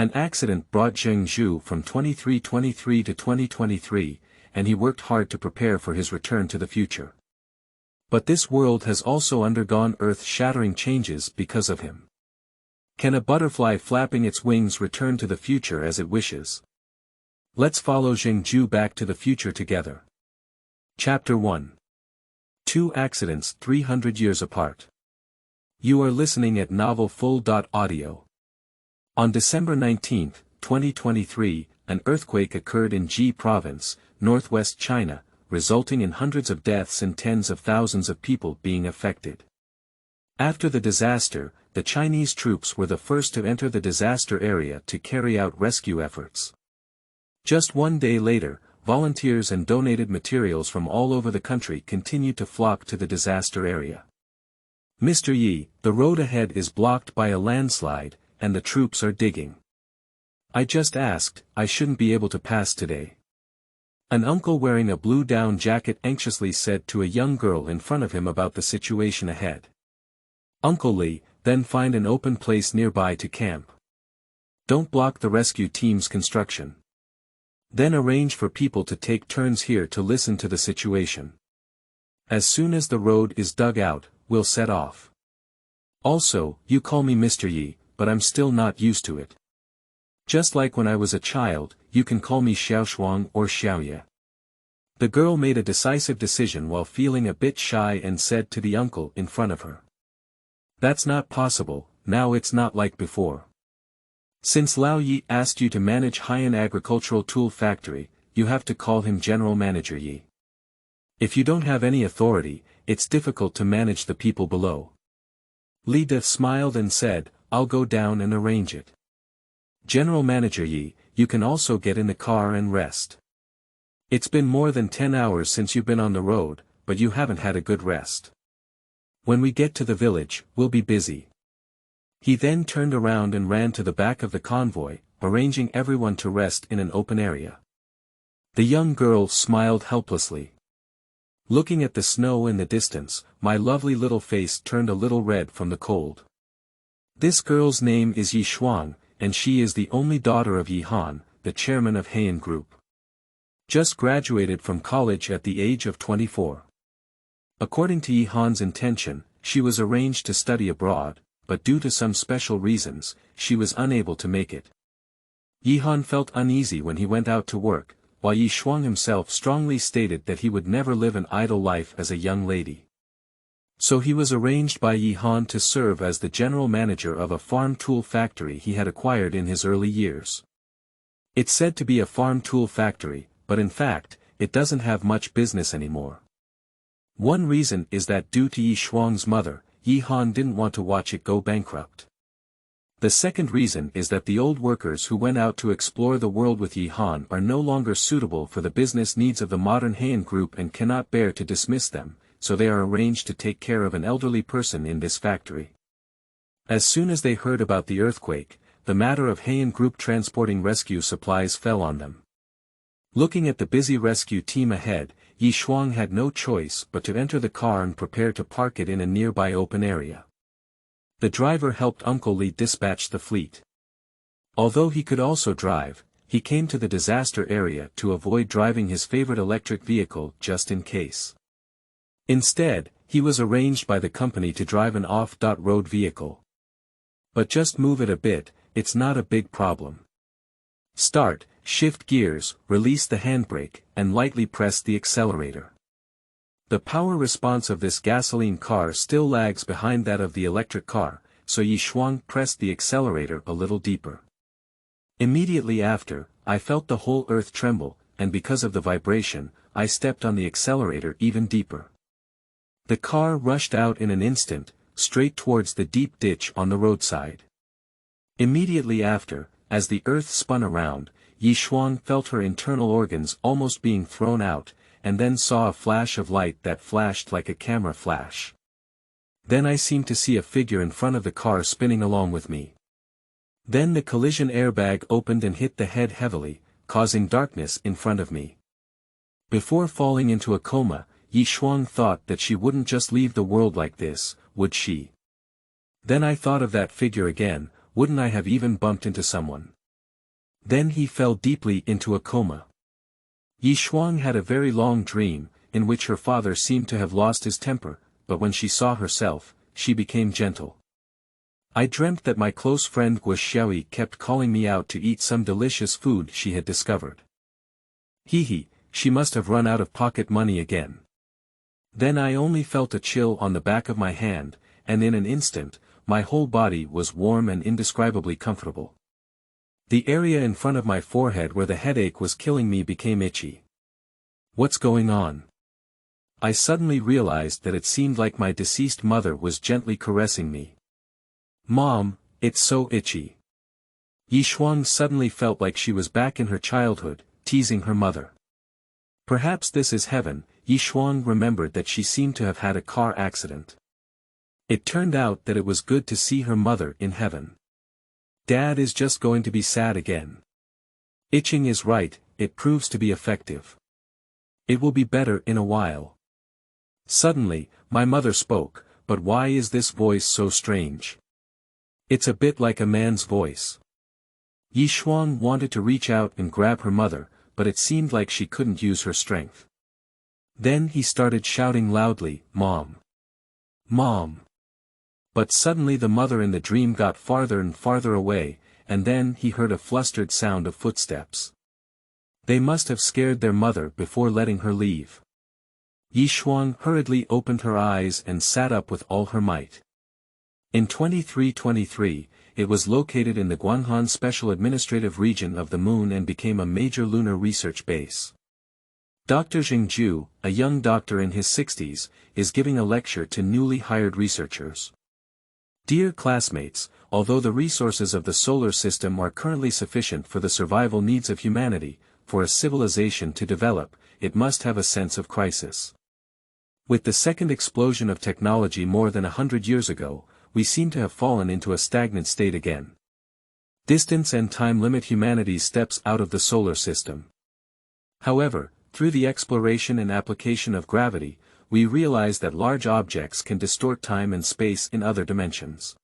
An accident brought Zheng Ju from 2323 to 2023, and he worked hard to prepare for his return to the future. But this world has also undergone earth-shattering changes because of him. Can a butterfly flapping its wings return to the future as it wishes? Let's follow Zheng Ju back to the future together. Chapter 1. 2 accidents 300 years apart. You are listening at novelfull.audio. On December 19, 2023, an earthquake occurred in Ji Province, northwest China, resulting in hundreds of deaths and tens of thousands of people being affected. After the disaster, the Chinese troops were the first to enter the disaster area to carry out rescue efforts. Just one day later, volunteers and donated materials from all over the country continued to flock to the disaster area. Mr. Yi, the road ahead is blocked by a landslide, and the troops are digging. I just asked, I shouldn't be able to pass today. An uncle wearing a blue down jacket anxiously said to a young girl in front of him about the situation ahead. Uncle Li, then find an open place nearby to camp. Don't block the rescue team's construction. Then arrange for people to take turns here to listen to the situation. As soon as the road is dug out, we'll set off. Also, you call me Mr. Yi, but I'm still not used to it. Just like when I was a child, you can call me Xiaoshuang or Xiaoyi. The girl made a decisive decision while feeling a bit shy and said to the uncle in front of her. That's not possible, now it's not like before. Since Lao Yi asked you to manage Haiyan Agricultural Tool Factory, you have to call him General Manager Yi. If you don't have any authority, it's difficult to manage the people below. Li De smiled and said, I'll go down and arrange it. General Manager Yi, you can also get in the car and rest. It's been more than 10 hours since you've been on the road, but you haven't had a good rest. When we get to the village, we'll be busy. He then turned around and ran to the back of the convoy, arranging everyone to rest in an open area. The young girl smiled helplessly. Looking at the snow in the distance, my lovely little face turned a little red from the cold. This girl's name is Yi Shuang, and she is the only daughter of Yi Han, the chairman of Haiyan Group. Just graduated from college at the age of 24. According to Yi Han's intention, she was arranged to study abroad, but due to some special reasons, she was unable to make it. Yi Han felt uneasy when he went out to work, while Yi Shuang himself strongly stated that he would never live an idle life as a young lady. So he was arranged by Yi Han to serve as the general manager of a farm tool factory he had acquired in his early years. It's said to be a farm tool factory, but in fact, it doesn't have much business anymore. One reason is that due to Yi Shuang's mother, Yi Han didn't want to watch it go bankrupt. The second reason is that the old workers who went out to explore the world with Yi Han are no longer suitable for the business needs of the modern Haiyan Group and cannot bear to dismiss them, so they are arranged to take care of an elderly person in this factory. As soon as they heard about the earthquake, the matter of Haiyan Group transporting rescue supplies fell on them. Looking at the busy rescue team ahead, Yi Shuang had no choice but to enter the car and prepare to park it in a nearby open area. The driver helped Uncle Li dispatch the fleet. Although he could also drive, he came to the disaster area to avoid driving his favorite electric vehicle just in case. Instead, he was arranged by the company to drive an off-road vehicle. But just move it a bit, it's not a big problem. Start, shift gears, release the handbrake, and lightly press the accelerator. The power response of this gasoline car still lags behind that of the electric car, so Yi Shuang pressed the accelerator a little deeper. Immediately after, I felt the whole earth tremble, and because of the vibration, I stepped on the accelerator even deeper. The car rushed out in an instant, straight towards the deep ditch on the roadside. Immediately after, as the earth spun around, Yi Shuang felt her internal organs almost being thrown out, and then saw a flash of light that flashed like a camera flash. Then I seemed to see a figure in front of the car spinning along with me. Then the collision airbag opened and hit the head heavily, causing darkness in front of me. Before falling into a coma, Yi Shuang thought that she wouldn't just leave the world like this, would she? Then I thought of that figure again, wouldn't I have even bumped into someone? Then he fell deeply into a coma. Yi Shuang had a very long dream, in which her father seemed to have lost his temper, but when she saw herself, she became gentle. I dreamt that my close friend Guo Xiaoyi kept calling me out to eat some delicious food she had discovered. He, she must have run out of pocket money again. Then I only felt a chill on the back of my hand, and in an instant, my whole body was warm and indescribably comfortable. The area in front of my forehead where the headache was killing me became itchy. What's going on? I suddenly realized that it seemed like my deceased mother was gently caressing me. Mom, it's so itchy. Yi Shuang suddenly felt like she was back in her childhood, teasing her mother. Perhaps this is heaven. Yi Shuang remembered that she seemed to have had a car accident. It turned out that it was good to see her mother in heaven. Dad is just going to be sad again. Itching is right, it proves to be effective. It will be better in a while. Suddenly, my mother spoke, but why is this voice so strange? It's a bit like a man's voice. Yi Shuang wanted to reach out and grab her mother, but it seemed like she couldn't use her strength. Then he started shouting loudly, "Mom! Mom!" But suddenly the mother in the dream got farther and farther away, and then he heard a flustered sound of footsteps. They must have scared their mother before letting her leave. Yi Shuang hurriedly opened her eyes and sat up with all her might. In 2323, it was located in the Guanghan Special Administrative Region of the Moon and became a major lunar research base. Dr. Zheng Ju, a young doctor in his 60s, is giving a lecture to newly hired researchers. Dear classmates, although the resources of the solar system are currently sufficient for the survival needs of humanity, for a civilization to develop, it must have a sense of crisis. With the second explosion of technology more than 100 years ago, we seem to have fallen into a stagnant state again. Distance and time limit humanity's steps out of the solar system. However, through the exploration and application of gravity, we realize that large objects can distort time and space in other dimensions.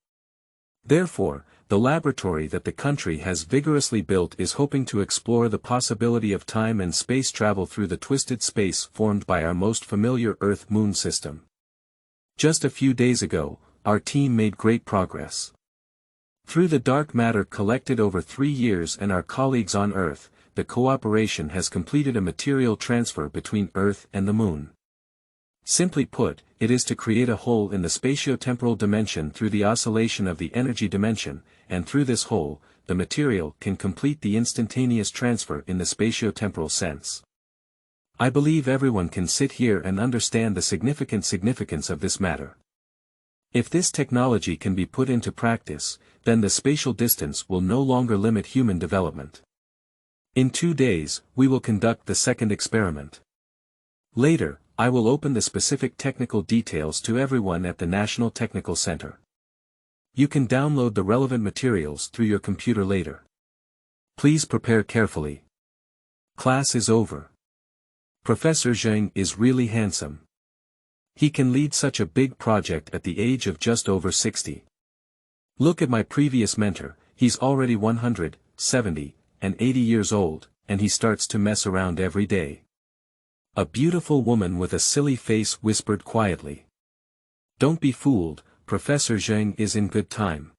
Therefore, the laboratory that the country has vigorously built is hoping to explore the possibility of time and space travel through the twisted space formed by our most familiar Earth-Moon system. Just a few days ago, our team made great progress. Through the dark matter collected over 3 years and our colleagues on Earth, the cooperation has completed a material transfer between Earth and the Moon. Simply put, it is to create a hole in the spatiotemporal dimension through the oscillation of the energy dimension, and through this hole, the material can complete the instantaneous transfer in the spatiotemporal sense. I believe everyone can sit here and understand the significance of this matter. If this technology can be put into practice, then the spatial distance will no longer limit human development. In 2 days, we will conduct the second experiment. Later, I will open the specific technical details to everyone at the National Technical Center. You can download the relevant materials through your computer later. Please prepare carefully. Class is over. Professor Zheng is really handsome. He can lead such a big project at the age of just over 60. Look at my previous mentor, he's already 100, 70, and 80 years old, and he starts to mess around every day. A beautiful woman with a silly face whispered quietly. Don't be fooled, Professor Zheng is in good time.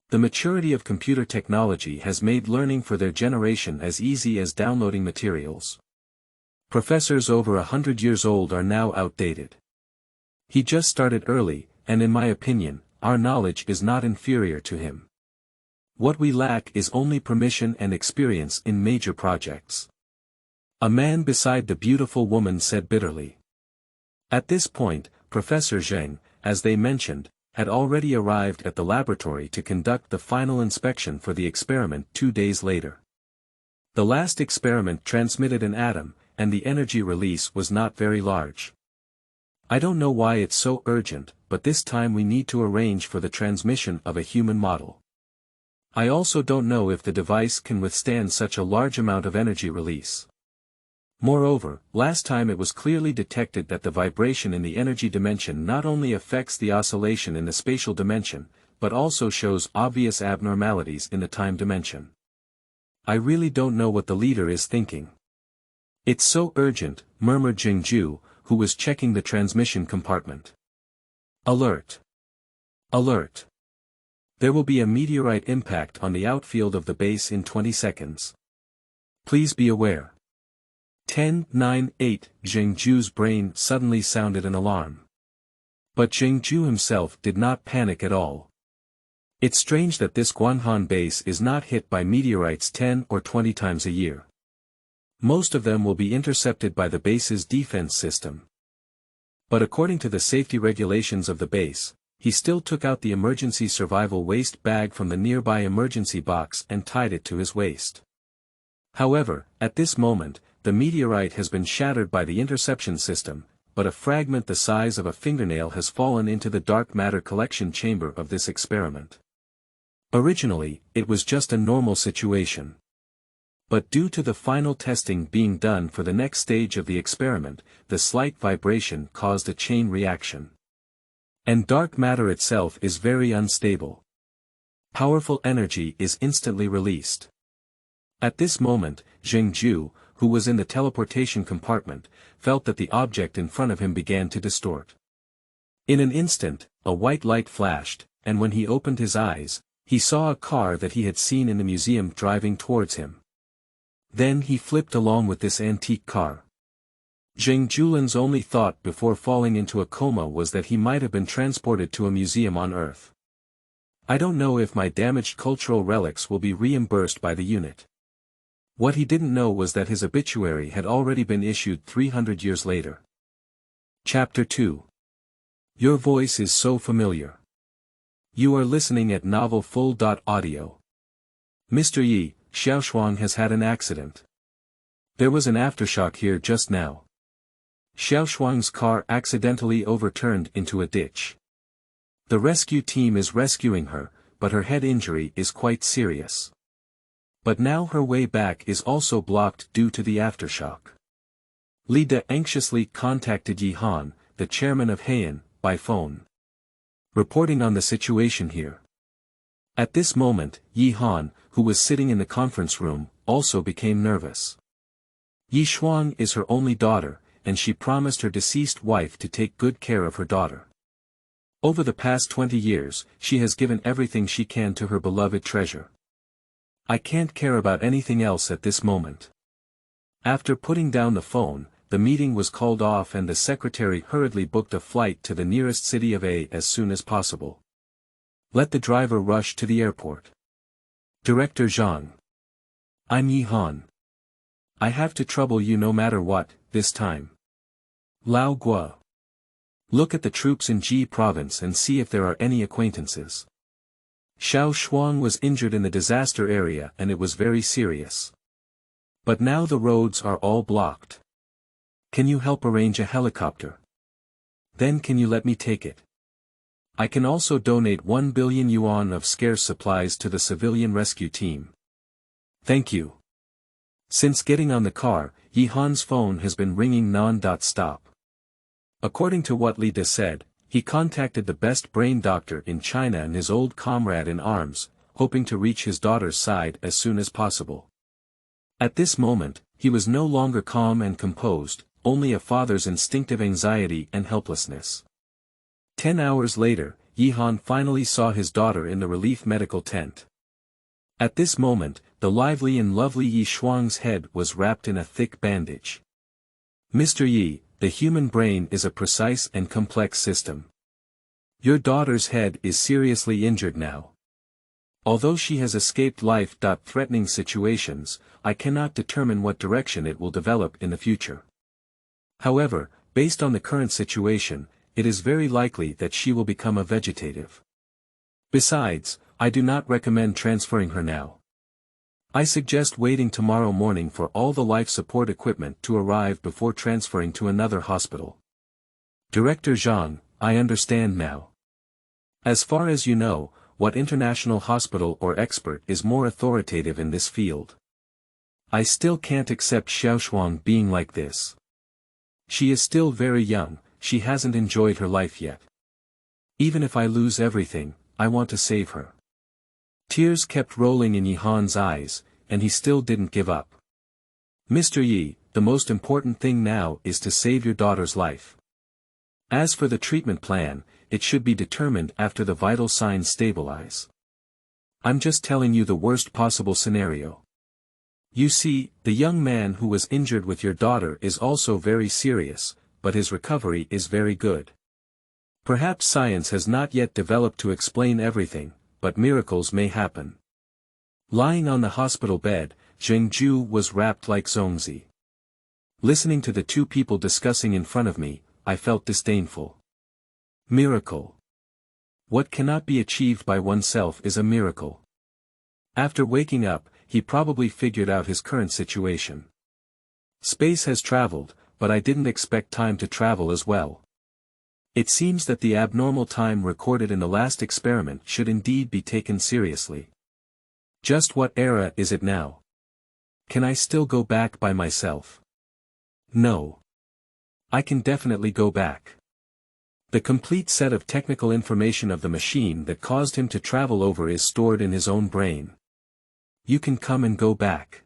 The maturity of computer technology has made learning for their generation as easy as downloading materials. Professors over 100 years old are now outdated. He just started early, and in my opinion, our knowledge is not inferior to him. What we lack is only permission and experience in major projects. A man beside the beautiful woman said bitterly. At this point, Professor Zheng, as they mentioned, had already arrived at the laboratory to conduct the final inspection for the experiment 2 days later. The last experiment transmitted an atom, and the energy release was not very large. I don't know why it's so urgent, but this time we need to arrange for the transmission of a human model. I also don't know if the device can withstand such a large amount of energy release. Moreover, last time it was clearly detected that the vibration in the energy dimension not only affects the oscillation in the spatial dimension, but also shows obvious abnormalities in the time dimension. I really don't know what the leader is thinking. It's so urgent, murmured Zheng Ju, who was checking the transmission compartment. Alert! Alert! There will be a meteorite impact on the outfield of the base in 20 seconds. Please be aware. 10, 9, 8, Zheng Ju's brain suddenly sounded an alarm. But Zheng Ju himself did not panic at all. It's strange that this Guanhan base is not hit by meteorites 10 or 20 times a year. Most of them will be intercepted by the base's defense system. But according to the safety regulations of the base, he still took out the emergency survival waste bag from the nearby emergency box and tied it to his waist. However, at this moment, the meteorite has been shattered by the interception system, but a fragment the size of a fingernail has fallen into the dark matter collection chamber of this experiment. Originally, it was just a normal situation. But due to the final testing being done for the next stage of the experiment, the slight vibration caused a chain reaction. And dark matter itself is very unstable. Powerful energy is instantly released. At this moment, Zheng Ju, who was in the teleportation compartment, felt that the object in front of him began to distort. In an instant, a white light flashed, and when he opened his eyes, he saw a car that he had seen in the museum driving towards him. Then he flipped along with this antique car. Zheng Julin's only thought before falling into a coma was that he might have been transported to a museum on Earth. I don't know if my damaged cultural relics will be reimbursed by the unit. What he didn't know was that his obituary had already been issued 300 years later. Chapter 2. Your voice is so familiar. You are listening at novelfull.audio. Mr. Yi, Xiaoshuang has had an accident. There was an aftershock here just now. Xiaoshuang's car accidentally overturned into a ditch. The rescue team is rescuing her, but her head injury is quite serious. But now her way back is also blocked due to the aftershock. Li De anxiously contacted Yi Han, the chairman of Heian, by phone. Reporting on the situation here. At this moment, Yi Han, who was sitting in the conference room, also became nervous. Yi Shuang is her only daughter, and she promised her deceased wife to take good care of her daughter. Over the past 20 years, she has given everything she can to her beloved treasure. I can't care about anything else at this moment. After putting down the phone, the meeting was called off and the secretary hurriedly booked a flight to the nearest city of A as soon as possible. Let the driver rush to the airport. Director Zhang. I'm Yi Han. I have to trouble you no matter what, this time. Lao Guo. Look at the troops in Ji province and see if there are any acquaintances. Xiao Shuang was injured in the disaster area and it was very serious. But now the roads are all blocked. Can you help arrange a helicopter? Then can you let me take it? I can also donate 1 billion yuan of scarce supplies to the civilian rescue team. Thank you. Since getting on the car, Yi Han's phone has been ringing non-stop. According to what Li De said, he contacted the best brain doctor in China and his old comrade in arms, hoping to reach his daughter's side as soon as possible. At this moment, he was no longer calm and composed, only a father's instinctive anxiety and helplessness. 10 hours later, Yi Han finally saw his daughter in the relief medical tent. At this moment, the lively and lovely Yi Shuang's head was wrapped in a thick bandage. Mr. Yi, the human brain is a precise and complex system. Your daughter's head is seriously injured now. Although she has escaped life-threatening situations, I cannot determine what direction it will develop in the future. However, based on the current situation, it is very likely that she will become a vegetative. Besides, I do not recommend transferring her now. I suggest waiting tomorrow morning for all the life support equipment to arrive before transferring to another hospital. Director Zhang, I understand now. As far as you know, what international hospital or expert is more authoritative in this field? I still can't accept Xiaoshuang being like this. She is still very young, she hasn't enjoyed her life yet. Even if I lose everything, I want to save her. Tears kept rolling in Yi Han's eyes, and he still didn't give up. "Mr. Yi, the most important thing now is to save your daughter's life. As for the treatment plan, it should be determined after the vital signs stabilize. I'm just telling you the worst possible scenario. You see, the young man who was injured with your daughter is also very serious, but his recovery is very good. Perhaps science has not yet developed to explain everything, but miracles may happen." Lying on the hospital bed, Zheng Ju was wrapped like Zhongzi. Listening to the two people discussing in front of me, I felt disdainful. Miracle. What cannot be achieved by oneself is a miracle. After waking up, he probably figured out his current situation. Space has traveled, but I didn't expect time to travel as well. It seems that the abnormal time recorded in the last experiment should indeed be taken seriously. Just what era is it now? Can I still go back by myself? No. I can definitely go back. The complete set of technical information of the machine that caused him to travel over is stored in his own brain. You can come and go back.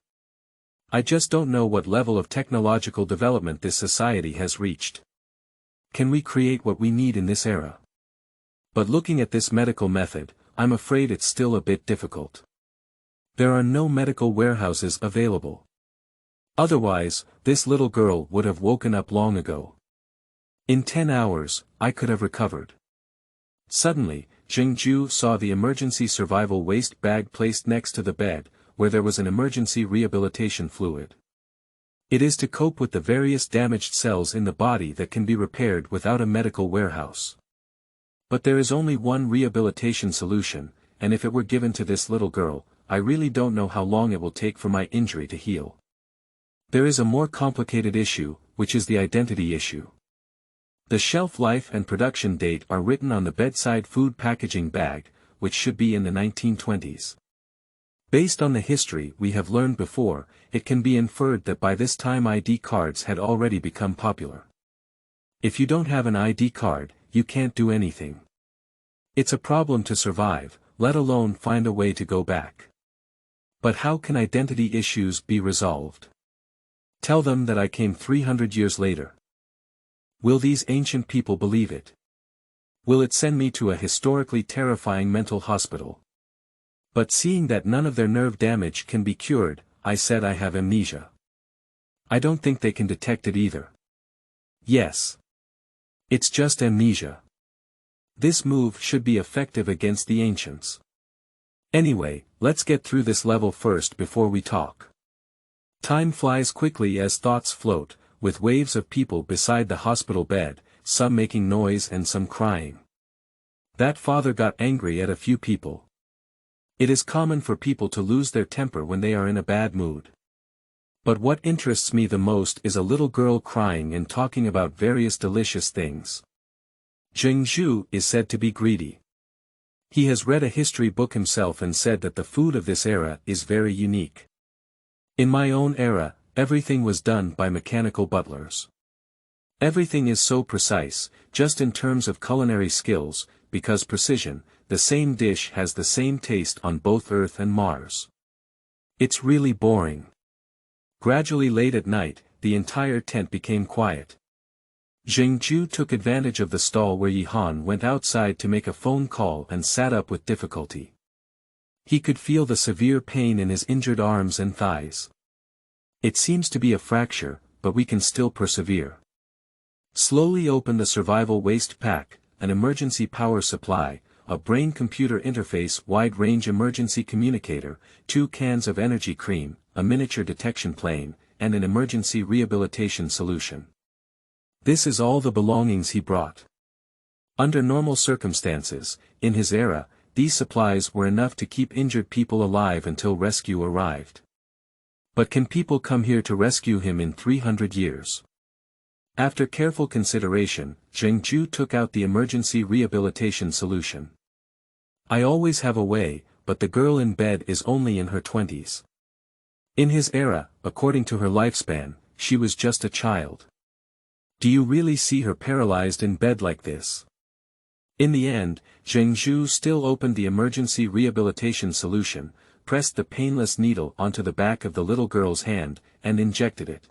I just don't know what level of technological development this society has reached. Can we create what we need in this era? But looking at this medical method, I'm afraid it's still a bit difficult. There are no medical warehouses available. Otherwise, this little girl would have woken up long ago. In 10 hours, I could have recovered. Suddenly, Zheng Ju saw the emergency survival waste bag placed next to the bed, where there was an emergency rehabilitation fluid. It is to cope with the various damaged cells in the body that can be repaired without a medical warehouse. But there is only one rehabilitation solution, and if it were given to this little girl, I really don't know how long it will take for my injury to heal. There is a more complicated issue, which is the identity issue. The shelf life and production date are written on the bedside food packaging bag, which should be in the 1920s. Based on the history we have learned before, it can be inferred that by this time ID cards had already become popular. If you don't have an ID card, you can't do anything. It's a problem to survive, let alone find a way to go back. But how can identity issues be resolved? Tell them that I came 300 years later. Will these ancient people believe it? Will it send me to a historically terrifying mental hospital? But seeing that none of their nerve damage can be cured, I said I have amnesia. I don't think they can detect it either. Yes. It's just amnesia. This move should be effective against the ancients. Anyway, let's get through this level first before we talk. Time flies quickly as thoughts float, with waves of people beside the hospital bed, some making noise and some crying. That father got angry at a few people. It is common for people to lose their temper when they are in a bad mood. But what interests me the most is a little girl crying and talking about various delicious things. Zheng Zhu is said to be greedy. He has read a history book himself and said that the food of this era is very unique. In my own era, everything was done by mechanical butlers. Everything is so precise, just in terms of culinary skills, because precision, the same dish has the same taste on both Earth and Mars. It's really boring. Gradually late at night, the entire tent became quiet. Zheng Ju took advantage of the stall where Yihan went outside to make a phone call and sat up with difficulty. He could feel the severe pain in his injured arms and thighs. It seems to be a fracture, but we can still persevere. Slowly open the survival waste pack, an emergency power supply, a brain-computer interface wide-range emergency communicator, 2 cans of energy cream, a miniature detection plane, and an emergency rehabilitation solution. This is all the belongings he brought. Under normal circumstances, in his era, these supplies were enough to keep injured people alive until rescue arrived. But can people come here to rescue him in 300 years? After careful consideration, Zheng Ju took out the emergency rehabilitation solution. I always have a way, but the girl in bed is only in her 20s. In his era, according to her lifespan, she was just a child. Do you really see her paralyzed in bed like this? In the end, Zheng Zhu still opened the emergency rehabilitation solution, pressed the painless needle onto the back of the little girl's hand, and injected it.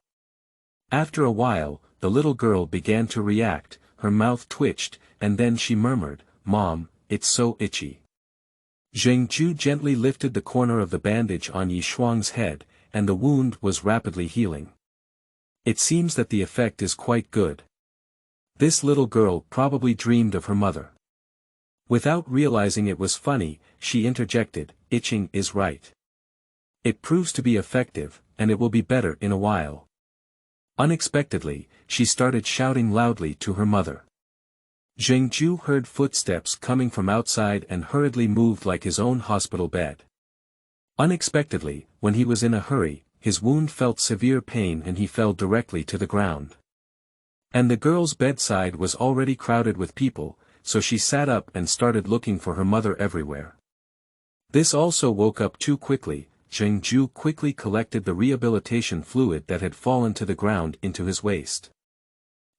After a while, the little girl began to react, her mouth twitched, and then she murmured, "Mom, it's so itchy." Zheng Ju gently lifted the corner of the bandage on Yi Shuang's head, and the wound was rapidly healing. It seems that the effect is quite good. This little girl probably dreamed of her mother. Without realizing it was funny, she interjected, "Itching is right. It proves to be effective, and it will be better in a while." Unexpectedly, she started shouting loudly to her mother. Zheng Ju heard footsteps coming from outside and hurriedly moved like his own hospital bed. Unexpectedly, when he was in a hurry, his wound felt severe pain and he fell directly to the ground. And the girl's bedside was already crowded with people, so she sat up and started looking for her mother everywhere. This also woke up too quickly. Zheng Ju quickly collected the rehabilitation fluid that had fallen to the ground into his waist.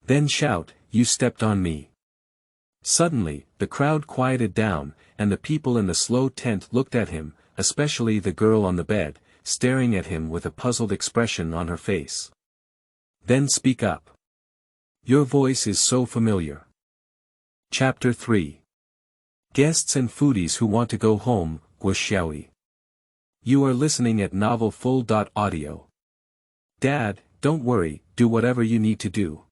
Then shout, "You stepped on me." Suddenly, the crowd quieted down, and the people in the slow tent looked at him, especially the girl on the bed, staring at him with a puzzled expression on her face. "Then speak up. Your voice is so familiar." Chapter 3. Guests and foodies who want to go home, was Xiaoyi. You are listening at novelfull.audio. Dad, don't worry, do whatever you need to do.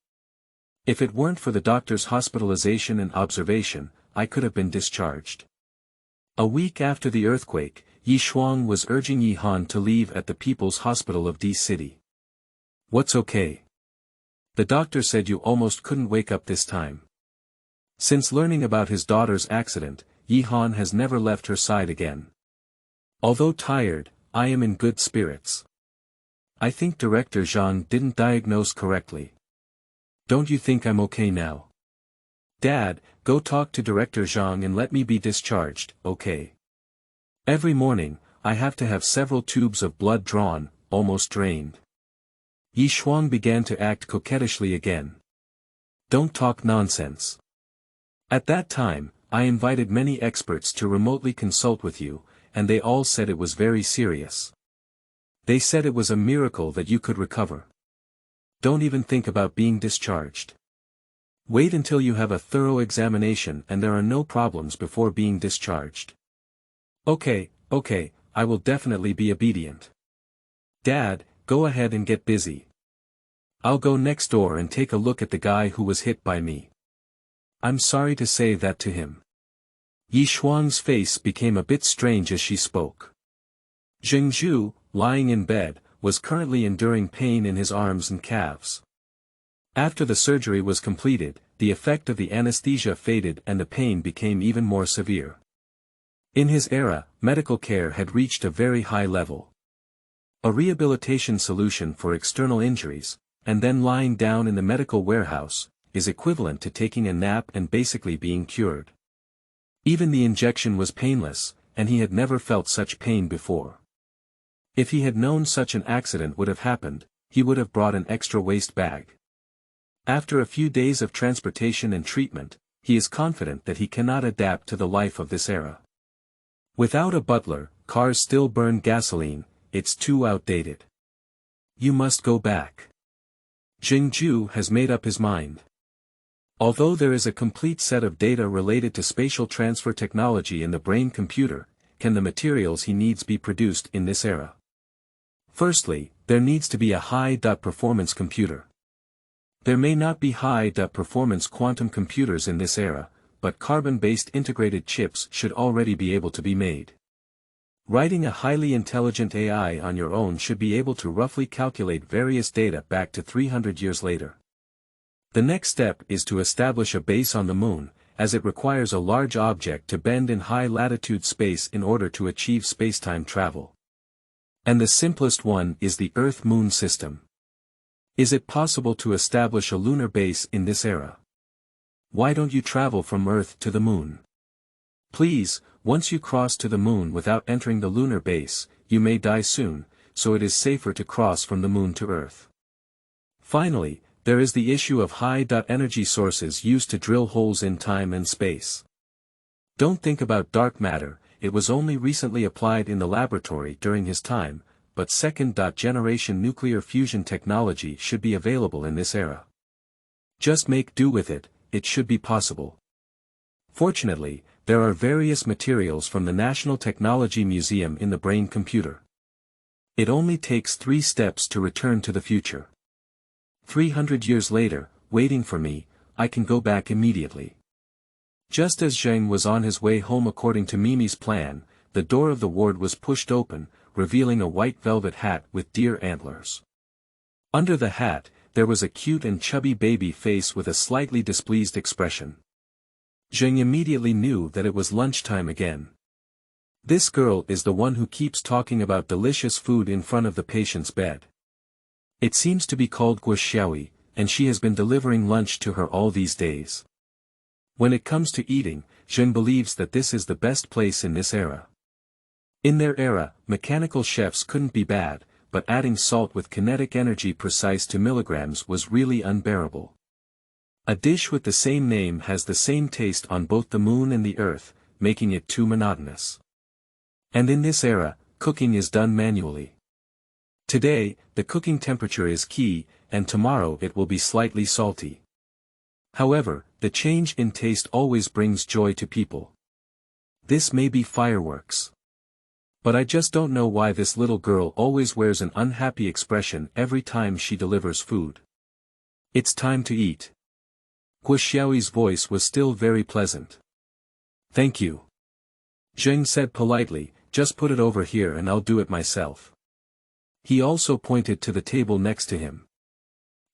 If it weren't for the doctor's hospitalization and observation, I could have been discharged. A week after the earthquake, Yi Shuang was urging Yi Han to leave at the People's Hospital of D City. What's okay? The doctor said you almost couldn't wake up this time. Since learning about his daughter's accident, Yi Han has never left her side again. Although tired, I am in good spirits. I think Director Zhang didn't diagnose correctly. Don't you think I'm okay now? Dad, go talk to Director Zhang and let me be discharged, okay? Every morning, I have to have several tubes of blood drawn, almost drained. Yi Shuang began to act coquettishly again. Don't talk nonsense. At that time, I invited many experts to remotely consult with you, and they all said it was very serious. They said it was a miracle that you could recover. Don't even think about being discharged. Wait until you have a thorough examination and there are no problems before being discharged. Okay, I will definitely be obedient. Dad, go ahead and get busy. I'll go next door and take a look at the guy who was hit by me. I'm sorry to say that to him. Yi Shuang's face became a bit strange as she spoke. Zheng Ju, lying in bed, was currently enduring pain in his arms and calves. After the surgery was completed, the effect of the anesthesia faded and the pain became even more severe. In his era, medical care had reached a very high level. A rehabilitation solution for external injuries, and then lying down in the medical warehouse, is equivalent to taking a nap and basically being cured. Even the injection was painless, and he had never felt such pain before. If he had known such an accident would have happened, he would have brought an extra waste bag. After a few days of transportation and treatment, he is confident that he cannot adapt to the life of this era. Without a butler, cars still burn gasoline, it's too outdated. You must go back. Zheng Ju has made up his mind. Although there is a complete set of data related to spatial transfer technology in the brain computer, can the materials he needs be produced in this era? Firstly, there needs to be a high-performance computer. There may not be high-performance quantum computers in this era, but carbon-based integrated chips should already be able to be made. Writing a highly intelligent AI on your own should be able to roughly calculate various data back to 300 years later. The next step is to establish a base on the moon, as it requires a large object to bend in high-latitude space in order to achieve spacetime travel. And the simplest one is the Earth-Moon system. Is it possible to establish a lunar base in this era? Why don't you travel from Earth to the moon? Please, once you cross to the moon without entering the lunar base, you may die soon, so it is safer to cross from the moon to Earth. Finally, there is the issue of high-energy sources used to drill holes in time and space. Don't think about dark matter, it was only recently applied in the laboratory during his time, but second-generation nuclear fusion technology should be available in this era. Just make do with it, it should be possible. Fortunately, there are various materials from the National Technology Museum in the brain computer. It only takes 3 steps to return to the future. 300 years later, waiting for me, I can go back immediately. Just as Zheng was on his way home according to Mimi's plan, the door of the ward was pushed open, revealing a white velvet hat with deer antlers. Under the hat, there was a cute and chubby baby face with a slightly displeased expression. Zheng immediately knew that it was lunchtime again. This girl is the one who keeps talking about delicious food in front of the patient's bed. It seems to be called Xiaoyi, and she has been delivering lunch to her all these days. When it comes to eating, Zheng believes that this is the best place in this era. In their era, mechanical chefs couldn't be bad, but adding salt with kinetic energy precise to milligrams was really unbearable. A dish with the same name has the same taste on both the moon and the earth, making it too monotonous. And in this era, cooking is done manually. Today, the cooking temperature is key, and tomorrow it will be slightly salty. However, the change in taste always brings joy to people. This may be fireworks. But I just don't know why this little girl always wears an unhappy expression every time she delivers food. It's time to eat. Xiaoyi's voice was still very pleasant. Thank you. Zheng said politely, just put it over here and I'll do it myself. He also pointed to the table next to him.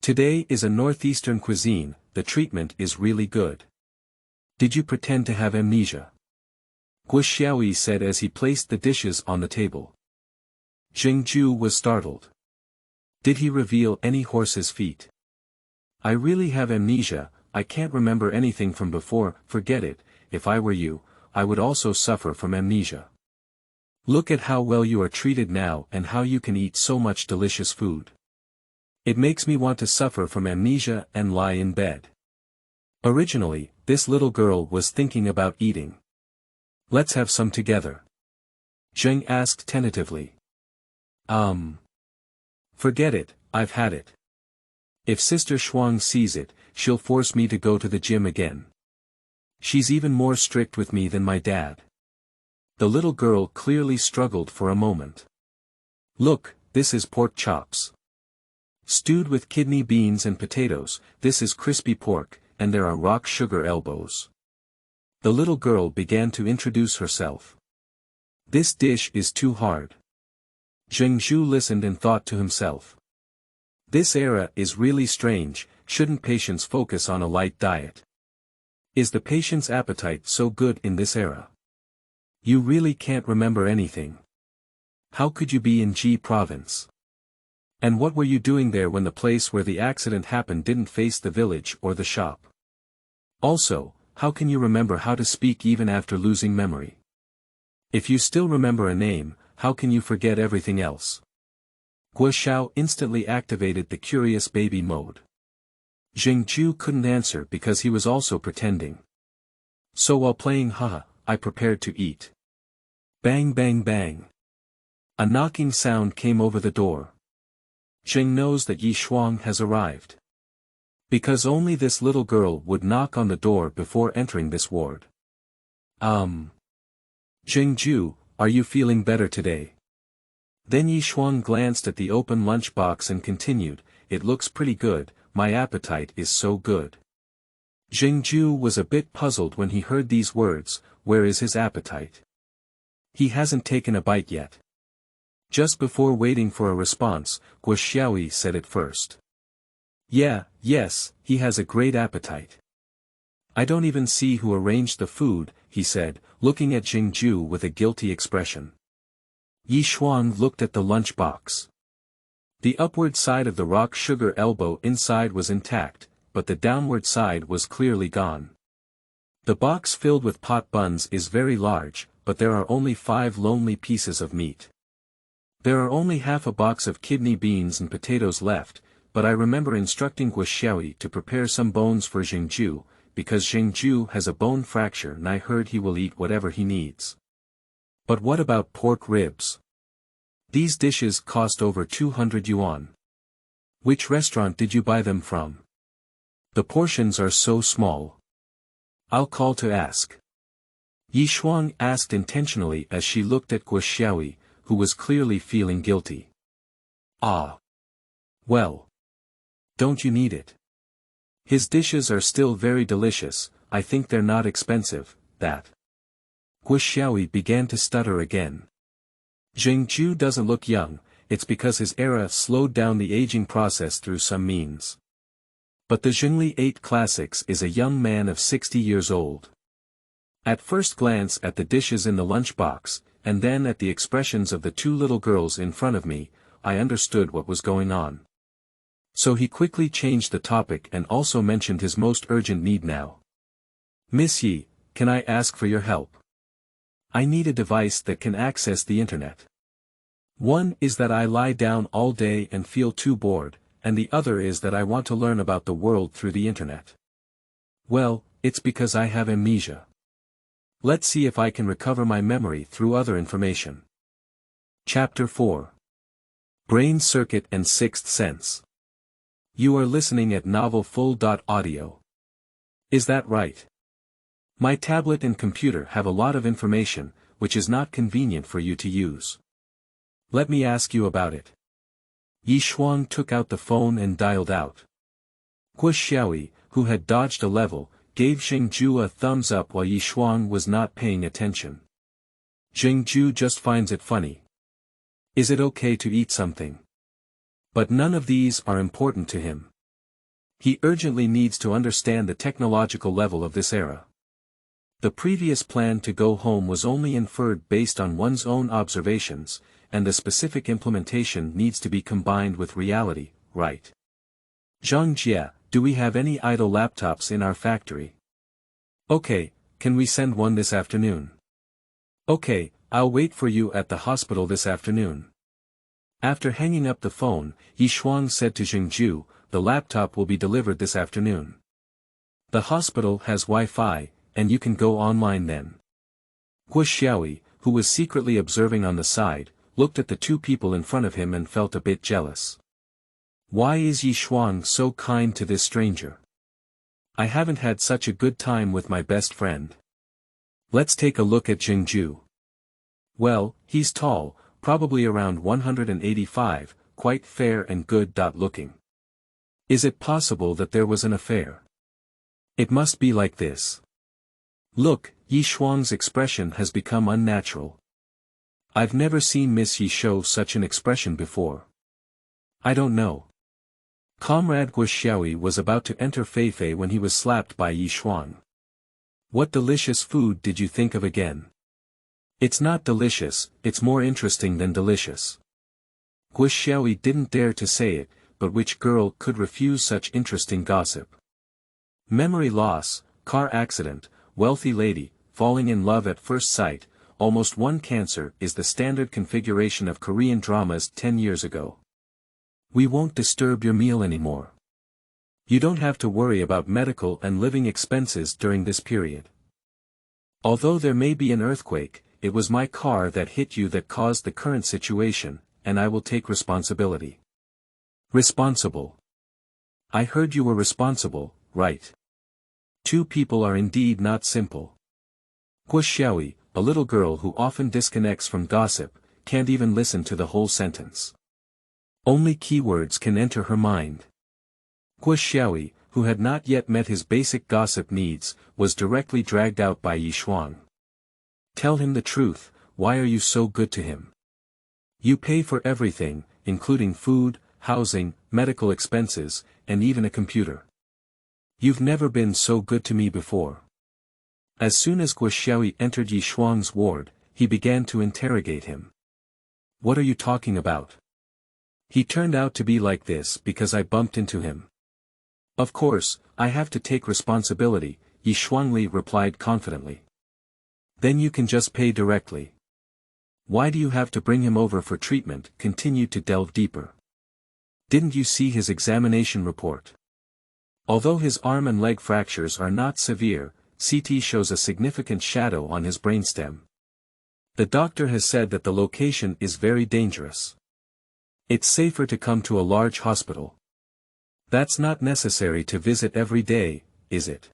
Today is a northeastern cuisine, the treatment is really good. Did you pretend to have amnesia? Xiaoyi said as he placed the dishes on the table. Zheng Ju was startled. Did he reveal any horse's feet? I really have amnesia, I can't remember anything from before, forget it, if I were you, I would also suffer from amnesia. Look at how well you are treated now and how you can eat so much delicious food. It makes me want to suffer from amnesia and lie in bed. Originally, this little girl was thinking about eating. Let's have some together. Zheng asked tentatively. Forget it, I've had it. If Sister Shuang sees it, she'll force me to go to the gym again. She's even more strict with me than my dad. The little girl clearly struggled for a moment. Look, this is pork chops. Stewed with kidney beans and potatoes, this is crispy pork, and there are rock sugar elbows. The little girl began to introduce herself. This dish is too hard. Zheng Zhu listened and thought to himself. This era is really strange, shouldn't patients focus on a light diet? Is the patient's appetite so good in this era? You really can't remember anything. How could you be in Ji province? And what were you doing there when the place where the accident happened didn't face the village or the shop? Also, how can you remember how to speak even after losing memory? If you still remember a name, how can you forget everything else? Guo Xiao instantly activated the curious baby mode. Zheng Ju couldn't answer because he was also pretending. So while playing haha, I prepared to eat. Bang bang bang. A knocking sound came over the door. Zheng knows that Yi Shuang has arrived. Because only this little girl would knock on the door before entering this ward. Zheng Ju, are you feeling better today? Then Yi Shuang glanced at the open lunchbox and continued, it looks pretty good, my appetite is so good. Zheng Ju was a bit puzzled when he heard these words, where is his appetite? He hasn't taken a bite yet. Just before waiting for a response, Guo Xiaoyi said it first. Yes, he has a great appetite. I don't even see who arranged the food, he said, looking at Zheng Ju with a guilty expression. Yi Shuang looked at the lunchbox. The upward side of the rock sugar elbow inside was intact, but the downward side was clearly gone. The box filled with pot buns is very large, but there are only 5 lonely pieces of meat. There are only half a box of kidney beans and potatoes left, but I remember instructing Guo Xiaoyi to prepare some bones for Zheng Ju, because Zheng Ju has a bone fracture and I heard he will eat whatever he needs. But what about pork ribs? These dishes cost over 200 yuan. Which restaurant did you buy them from? The portions are so small. I'll call to ask. Yi Shuang asked intentionally as she looked at Xiaoyi, who was clearly feeling guilty. Ah. Well. Don't you need it? His dishes are still very delicious, I think they're not expensive, that. Xiaoyi began to stutter again. Zheng Ju doesn't look young, it's because his era slowed down the aging process through some means. But the Zhengli 8 Classics is a young man of 60 years old. At first glance at the dishes in the lunchbox, and then at the expressions of the two little girls in front of me, I understood what was going on. So he quickly changed the topic and also mentioned his most urgent need now. Miss Yi, can I ask for your help? I need a device that can access the internet. One is that I lie down all day and feel too bored, and the other is that I want to learn about the world through the internet. Well, it's because I have amnesia. Let's see if I can recover my memory through other information. Chapter 4. Brain Circuit and Sixth Sense. You are listening at novelfull.audio. Is that right? My tablet and computer have a lot of information, which is not convenient for you to use. Let me ask you about it. Yi Shuang took out the phone and dialed out. Xiaoyi, who had dodged a level, gave Zheng Ju a thumbs up while Yi Shuang was not paying attention. Zheng Ju just finds it funny. Is it okay to eat something? But none of these are important to him. He urgently needs to understand the technological level of this era. The previous plan to go home was only inferred based on one's own observations, and the specific implementation needs to be combined with reality, right? Zhang Jie, do we have any idle laptops in our factory? Okay, can we send one this afternoon? Okay, I'll wait for you at the hospital this afternoon. After hanging up the phone, Yi Shuang said to Zheng Ju, the laptop will be delivered this afternoon. The hospital has Wi-Fi, and you can go online then. Xiaoyi, who was secretly observing on the side, looked at the two people in front of him and felt a bit jealous. Why is Yi Shuang so kind to this stranger? I haven't had such a good time with my best friend. Let's take a look at Zheng Ju. Well, he's tall, probably around 185, quite fair and good looking. Is it possible that there was an affair? It must be like this. Look, Yi Shuang's expression has become unnatural. I've never seen Miss Yi show such an expression before. I don't know. Comrade Xiaoyi was about to enter Feifei when he was slapped by Yi Shuang. What delicious food did you think of again? It's not delicious, it's more interesting than delicious. Xiaoyi didn't dare to say it, but which girl could refuse such interesting gossip? Memory loss, car accident, wealthy lady, falling in love at first sight, almost one cancer is the standard configuration of Korean dramas 10 years ago. We won't disturb your meal anymore. You don't have to worry about medical and living expenses during this period. Although there may be an earthquake, it was my car that hit you that caused the current situation, and I will take responsibility. Responsible. I heard you were responsible, right? Two people are indeed not simple. Xiaoyi, a little girl who often disconnects from gossip, can't even listen to the whole sentence. Only keywords can enter her mind. Xiaoyi, who had not yet met his basic gossip needs, was directly dragged out by Yi Shuang. Tell him the truth, why are you so good to him? You pay for everything, including food, housing, medical expenses, and even a computer. You've never been so good to me before. As soon as Xiaoyi entered Yi Shuang's ward, he began to interrogate him. What are you talking about? He turned out to be like this because I bumped into him. Of course, I have to take responsibility, Yi Shuangli replied confidently. Then you can just pay directly. Why do you have to bring him over for treatment? Continued to delve deeper. Didn't you see his examination report? Although his arm and leg fractures are not severe, CT shows a significant shadow on his brainstem. The doctor has said that the location is very dangerous. It's safer to come to a large hospital. That's not necessary to visit every day, is it?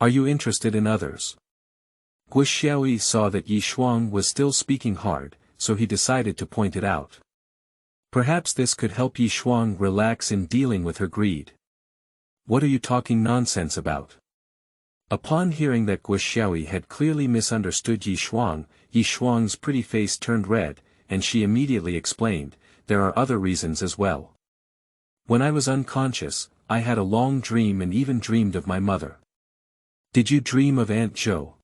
Are you interested in others? Guo Xiaoyi saw that Yi Shuang was still speaking hard, so he decided to point it out. Perhaps this could help Yi Shuang relax in dealing with her greed. What are you talking nonsense about? Upon hearing that Guo Xiaoyi had clearly misunderstood Yi Shuang's pretty face turned red, and she immediately explained, there are other reasons as well. When I was unconscious, I had a long dream and even dreamed of my mother. Did you dream of Aunt Zhou?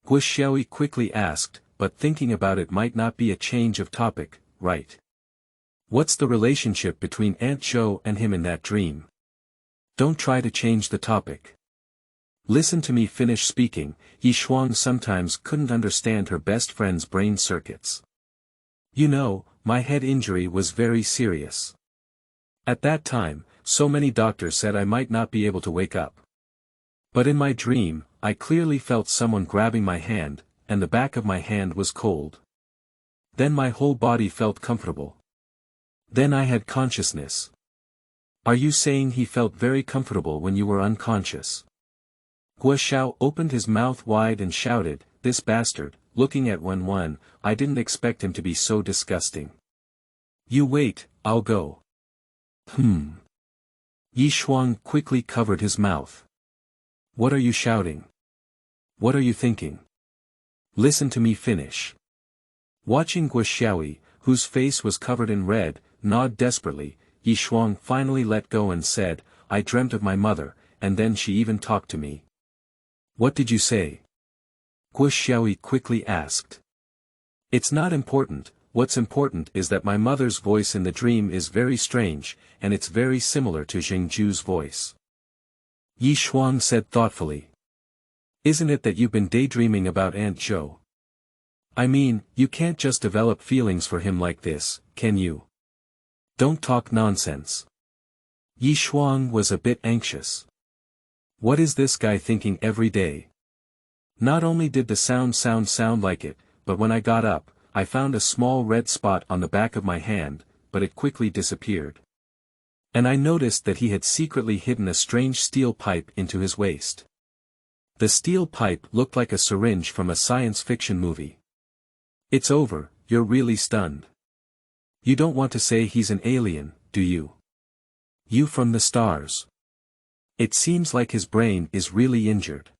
Guo Xiaoyi quickly asked, but thinking about it might not be a change of topic, right? What's the relationship between Aunt Zhou and him in that dream? Don't try to change the topic. Listen to me finish speaking. Yi Shuang sometimes couldn't understand her best friend's brain circuits. You know, my head injury was very serious. At that time, so many doctors said I might not be able to wake up. But in my dream, I clearly felt someone grabbing my hand, and the back of my hand was cold. Then my whole body felt comfortable. Then I had consciousness. Are you saying he felt very comfortable when you were unconscious? Guo Xiao opened his mouth wide and shouted, this bastard, looking at Wen, I didn't expect him to be so disgusting. You wait, I'll go. Yi Shuang quickly covered his mouth. What are you shouting? What are you thinking? Listen to me finish. Watching Guo Xiaoyi, whose face was covered in red, nod desperately, Yi Shuang finally let go and said, I dreamt of my mother, and then she even talked to me. What did you say? Guo Xiaoyi quickly asked. It's not important, what's important is that my mother's voice in the dream is very strange, and it's very similar to Zheng Ju's voice. Yi Shuang said thoughtfully. Isn't it that you've been daydreaming about Aunt Zhou? I mean, you can't just develop feelings for him like this, can you? Don't talk nonsense. Yi Shuang was a bit anxious. What is this guy thinking every day? Not only did the sound like it, but when I got up, I found a small red spot on the back of my hand, but it quickly disappeared. And I noticed that he had secretly hidden a strange steel pipe into his waist. The steel pipe looked like a syringe from a science fiction movie. It's over, you're really stunned. You don't want to say he's an alien, do you? You from the stars. It seems like his brain is really injured.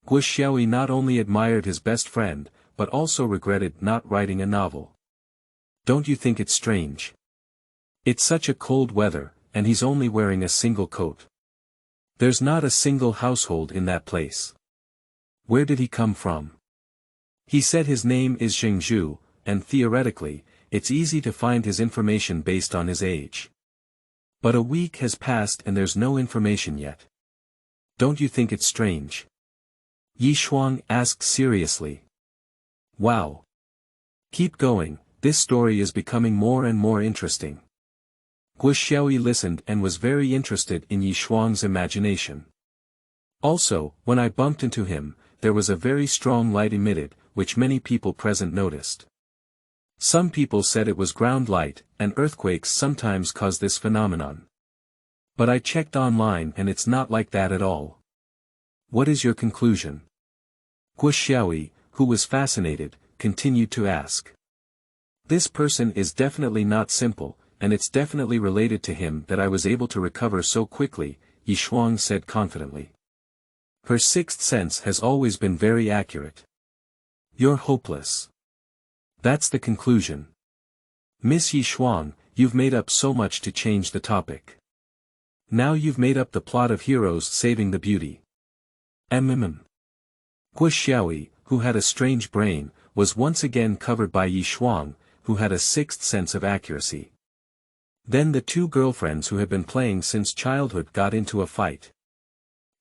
Guo Xiaoyi not only admired his best friend, but also regretted not writing a novel. Don't you think it's strange? It's such a cold weather, and he's only wearing a single coat. There's not a single household in that place. Where did he come from? He said his name is Zheng Ju, and theoretically, it's easy to find his information based on his age. But a week has passed and there's no information yet. Don't you think it's strange? Yi Shuang asked seriously. Wow. Keep going, this story is becoming more and more interesting. Guo Xiaoyi listened and was very interested in Yi Shuang's imagination. Also, when I bumped into him, there was a very strong light emitted, which many people present noticed. Some people said it was ground light, and earthquakes sometimes cause this phenomenon. But I checked online and it's not like that at all. What is your conclusion? Guo Xiaoyi, who was fascinated, continued to ask. This person is definitely not simple, and it's definitely related to him that I was able to recover so quickly, Yi Shuang said confidently. Her sixth sense has always been very accurate. You're hopeless. That's the conclusion. Miss Yi Shuang, you've made up so much to change the topic. Now you've made up the plot of heroes saving the beauty. Guo Xiaoyi, who had a strange brain, was once again covered by Yi Shuang, who had a sixth sense of accuracy. Then the two girlfriends who had been playing since childhood got into a fight.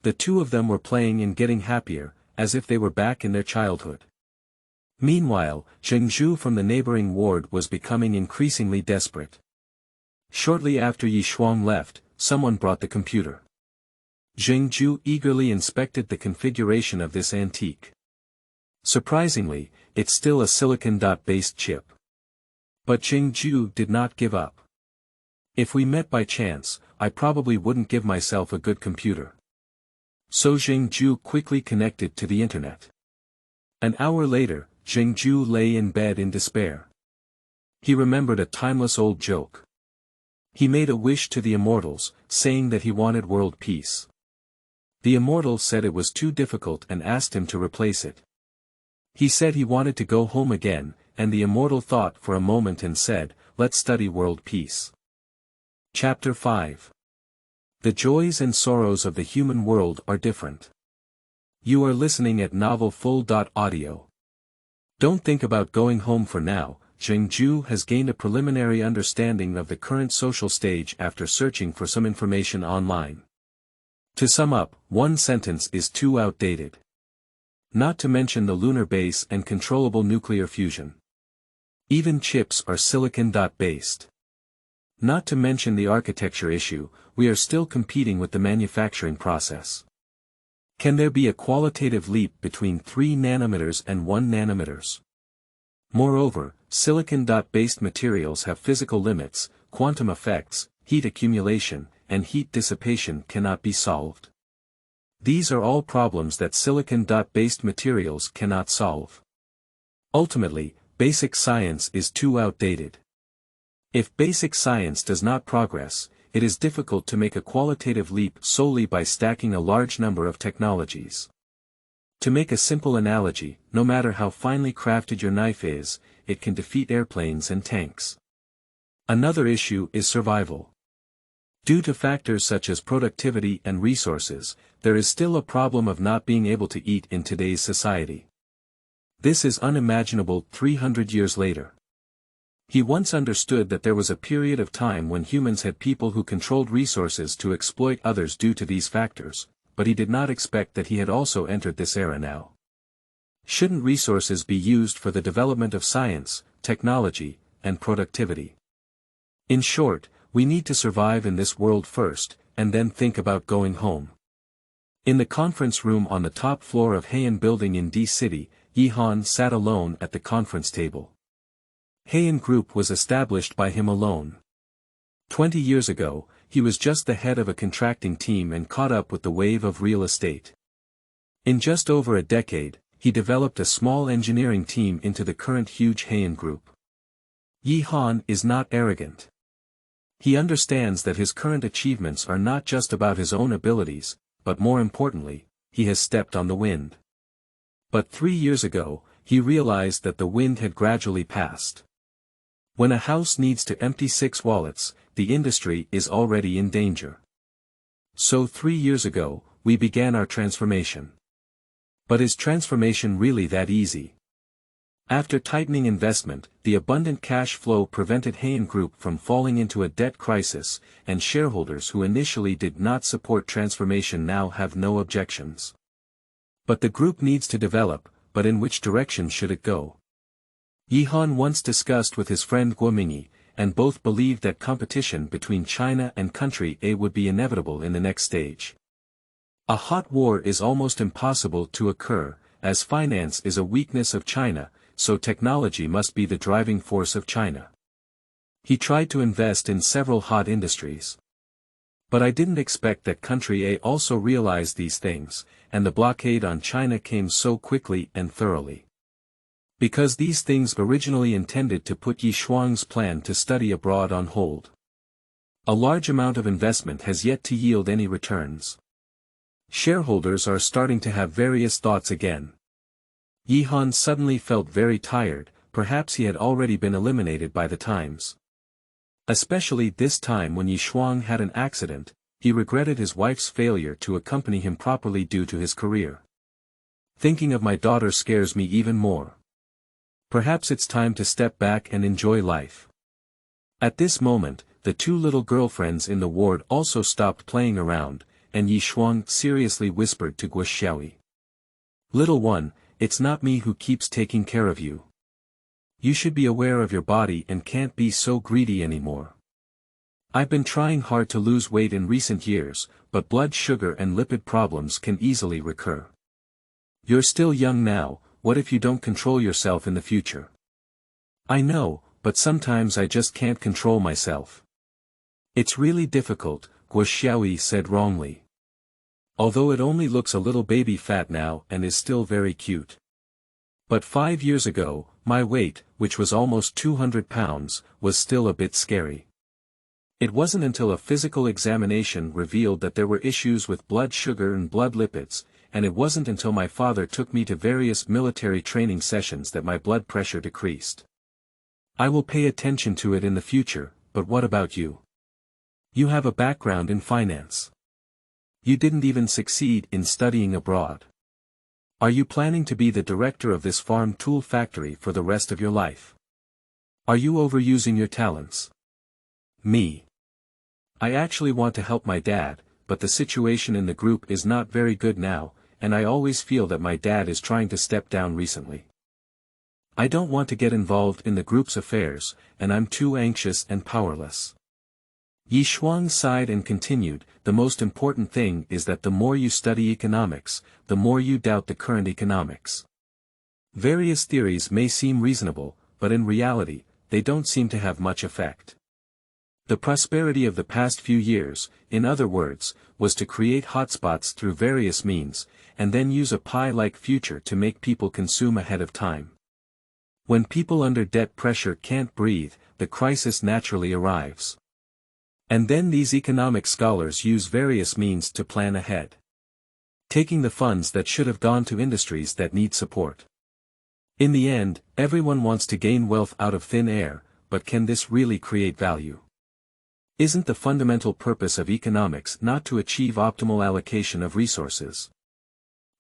The two of them were playing and getting happier, as if they were back in their childhood. Meanwhile, Zheng Zhu from the neighboring ward was becoming increasingly desperate. Shortly after Yi Shuang left, someone brought the computer. Zheng Ju eagerly inspected the configuration of this antique. Surprisingly, it's still a silicon-based chip. But Zheng Ju did not give up. If we met by chance, I probably wouldn't give myself a good computer. So Zheng Ju quickly connected to the internet. An hour later, Zheng Ju lay in bed in despair. He remembered a timeless old joke. He made a wish to the immortals, saying that he wanted world peace. The immortal said it was too difficult and asked him to replace it. He said he wanted to go home again, and the immortal thought for a moment and said, "Let's study world peace." Chapter 5. The joys and sorrows of the human world are different. You are listening at novelfull.audio. Don't think about going home for now. Zheng Ju has gained a preliminary understanding of the current social stage after searching for some information online. To sum up, one sentence is too outdated. Not to mention the lunar base and controllable nuclear fusion. Even chips are silicon-based. Not to mention the architecture issue, we are still competing with the manufacturing process. Can there be a qualitative leap between 3 nanometers and 1 nanometers? Moreover, silicon-based materials have physical limits, quantum effects, heat accumulation, and heat dissipation cannot be solved. These are all problems that silicon-based materials cannot solve. Ultimately, basic science is too outdated. If basic science does not progress, it is difficult to make a qualitative leap solely by stacking a large number of technologies. To make a simple analogy, no matter how finely crafted your knife is, it can defeat airplanes and tanks. Another issue is survival. Due to factors such as productivity and resources, there is still a problem of not being able to eat in today's society. This is unimaginable 300 years later. He once understood that there was a period of time when humans had people who controlled resources to exploit others due to these factors, but he did not expect that he had also entered this era now. Shouldn't resources be used for the development of science, technology, and productivity? In short, we need to survive in this world first, and then think about going home. In the conference room on the top floor of Heian Building in D-City, Yi Han sat alone at the conference table. Heian Group was established by him alone. 20 years ago, he was just the head of a contracting team and caught up with the wave of real estate. In just over a decade, he developed a small engineering team into the current huge Heian Group. Yi Han is not arrogant. He understands that his current achievements are not just about his own abilities, but more importantly, he has stepped on the wind. But 3 years ago, he realized that the wind had gradually passed. When a house needs to empty 6 wallets, the industry is already in danger. So 3 years ago, we began our transformation. But is transformation really that easy? After tightening investment, the abundant cash flow prevented Heian Group from falling into a debt crisis, and shareholders who initially did not support transformation now have no objections. But the group needs to develop, but in which direction should it go? Yi Han once discussed with his friend Guo Mingyi, and both believed that competition between China and country A would be inevitable in the next stage. A hot war is almost impossible to occur, as finance is a weakness of China, so technology must be the driving force of China. He tried to invest in several hot industries. But I didn't expect that country A also realized these things, and the blockade on China came so quickly and thoroughly. Because these things originally intended to put Yi Shuang's plan to study abroad on hold. A large amount of investment has yet to yield any returns. Shareholders are starting to have various thoughts again. Yi Han suddenly felt very tired, perhaps he had already been eliminated by the times. Especially this time when Yi Shuang had an accident, he regretted his wife's failure to accompany him properly due to his career. Thinking of my daughter scares me even more. Perhaps it's time to step back and enjoy life. At this moment, the 2 little girlfriends in the ward also stopped playing around, and Yi Shuang seriously whispered to Guo Xiaoyi. "Little one, it's not me who keeps taking care of you. You should be aware of your body and can't be so greedy anymore. I've been trying hard to lose weight in recent years, but blood sugar and lipid problems can easily recur. You're still young now, what if you don't control yourself in the future? I know, but sometimes I just can't control myself. It's really difficult, Guo Xiaoyi said wrongly. Although it only looks a little baby fat now and is still very cute. But 5 years ago, my weight, which was almost 200 pounds, was still a bit scary. It wasn't until a physical examination revealed that there were issues with blood sugar and blood lipids, and it wasn't until my father took me to various military training sessions that my blood pressure decreased. I will pay attention to it in the future, but what about you? You have a background in finance. You didn't even succeed in studying abroad. Are you planning to be the director of this farm tool factory for the rest of your life? Are you overusing your talents? Me. I actually want to help my dad, but the situation in the group is not very good now, and I always feel that my dad is trying to step down recently. I don't want to get involved in the group's affairs, and I'm too anxious and powerless. Yi Shuang sighed and continued, the most important thing is that the more you study economics, the more you doubt the current economics. Various theories may seem reasonable, but in reality, they don't seem to have much effect. The prosperity of the past few years, in other words, was to create hotspots through various means, and then use a pie-like future to make people consume ahead of time. When people under debt pressure can't breathe, the crisis naturally arrives. And then these economic scholars use various means to plan ahead. Taking the funds that should have gone to industries that need support. In the end, everyone wants to gain wealth out of thin air, but can this really create value? Isn't the fundamental purpose of economics not to achieve optimal allocation of resources?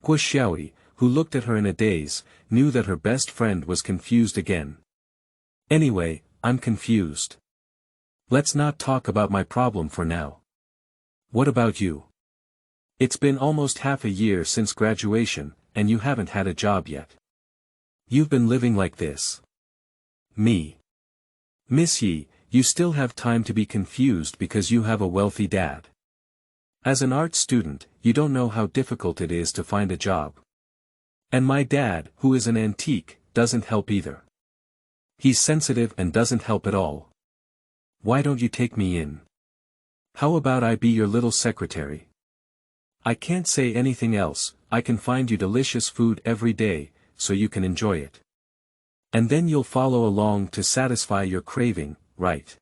Guo Xiaoyi, who looked at her in a daze, knew that her best friend was confused again. Anyway, I'm confused. Let's not talk about my problem for now. What about you? It's been almost half a year since graduation, and you haven't had a job yet. You've been living like this. Me. Miss Yi, you still have time to be confused because you have a wealthy dad. As an art student, you don't know how difficult it is to find a job. And my dad, who is an antique, doesn't help either. He's sensitive and doesn't help at all. Why don't you take me in? How about I be your little secretary? I can't say anything else, I can find you delicious food every day, so you can enjoy it. And then you'll follow along to satisfy your craving, right?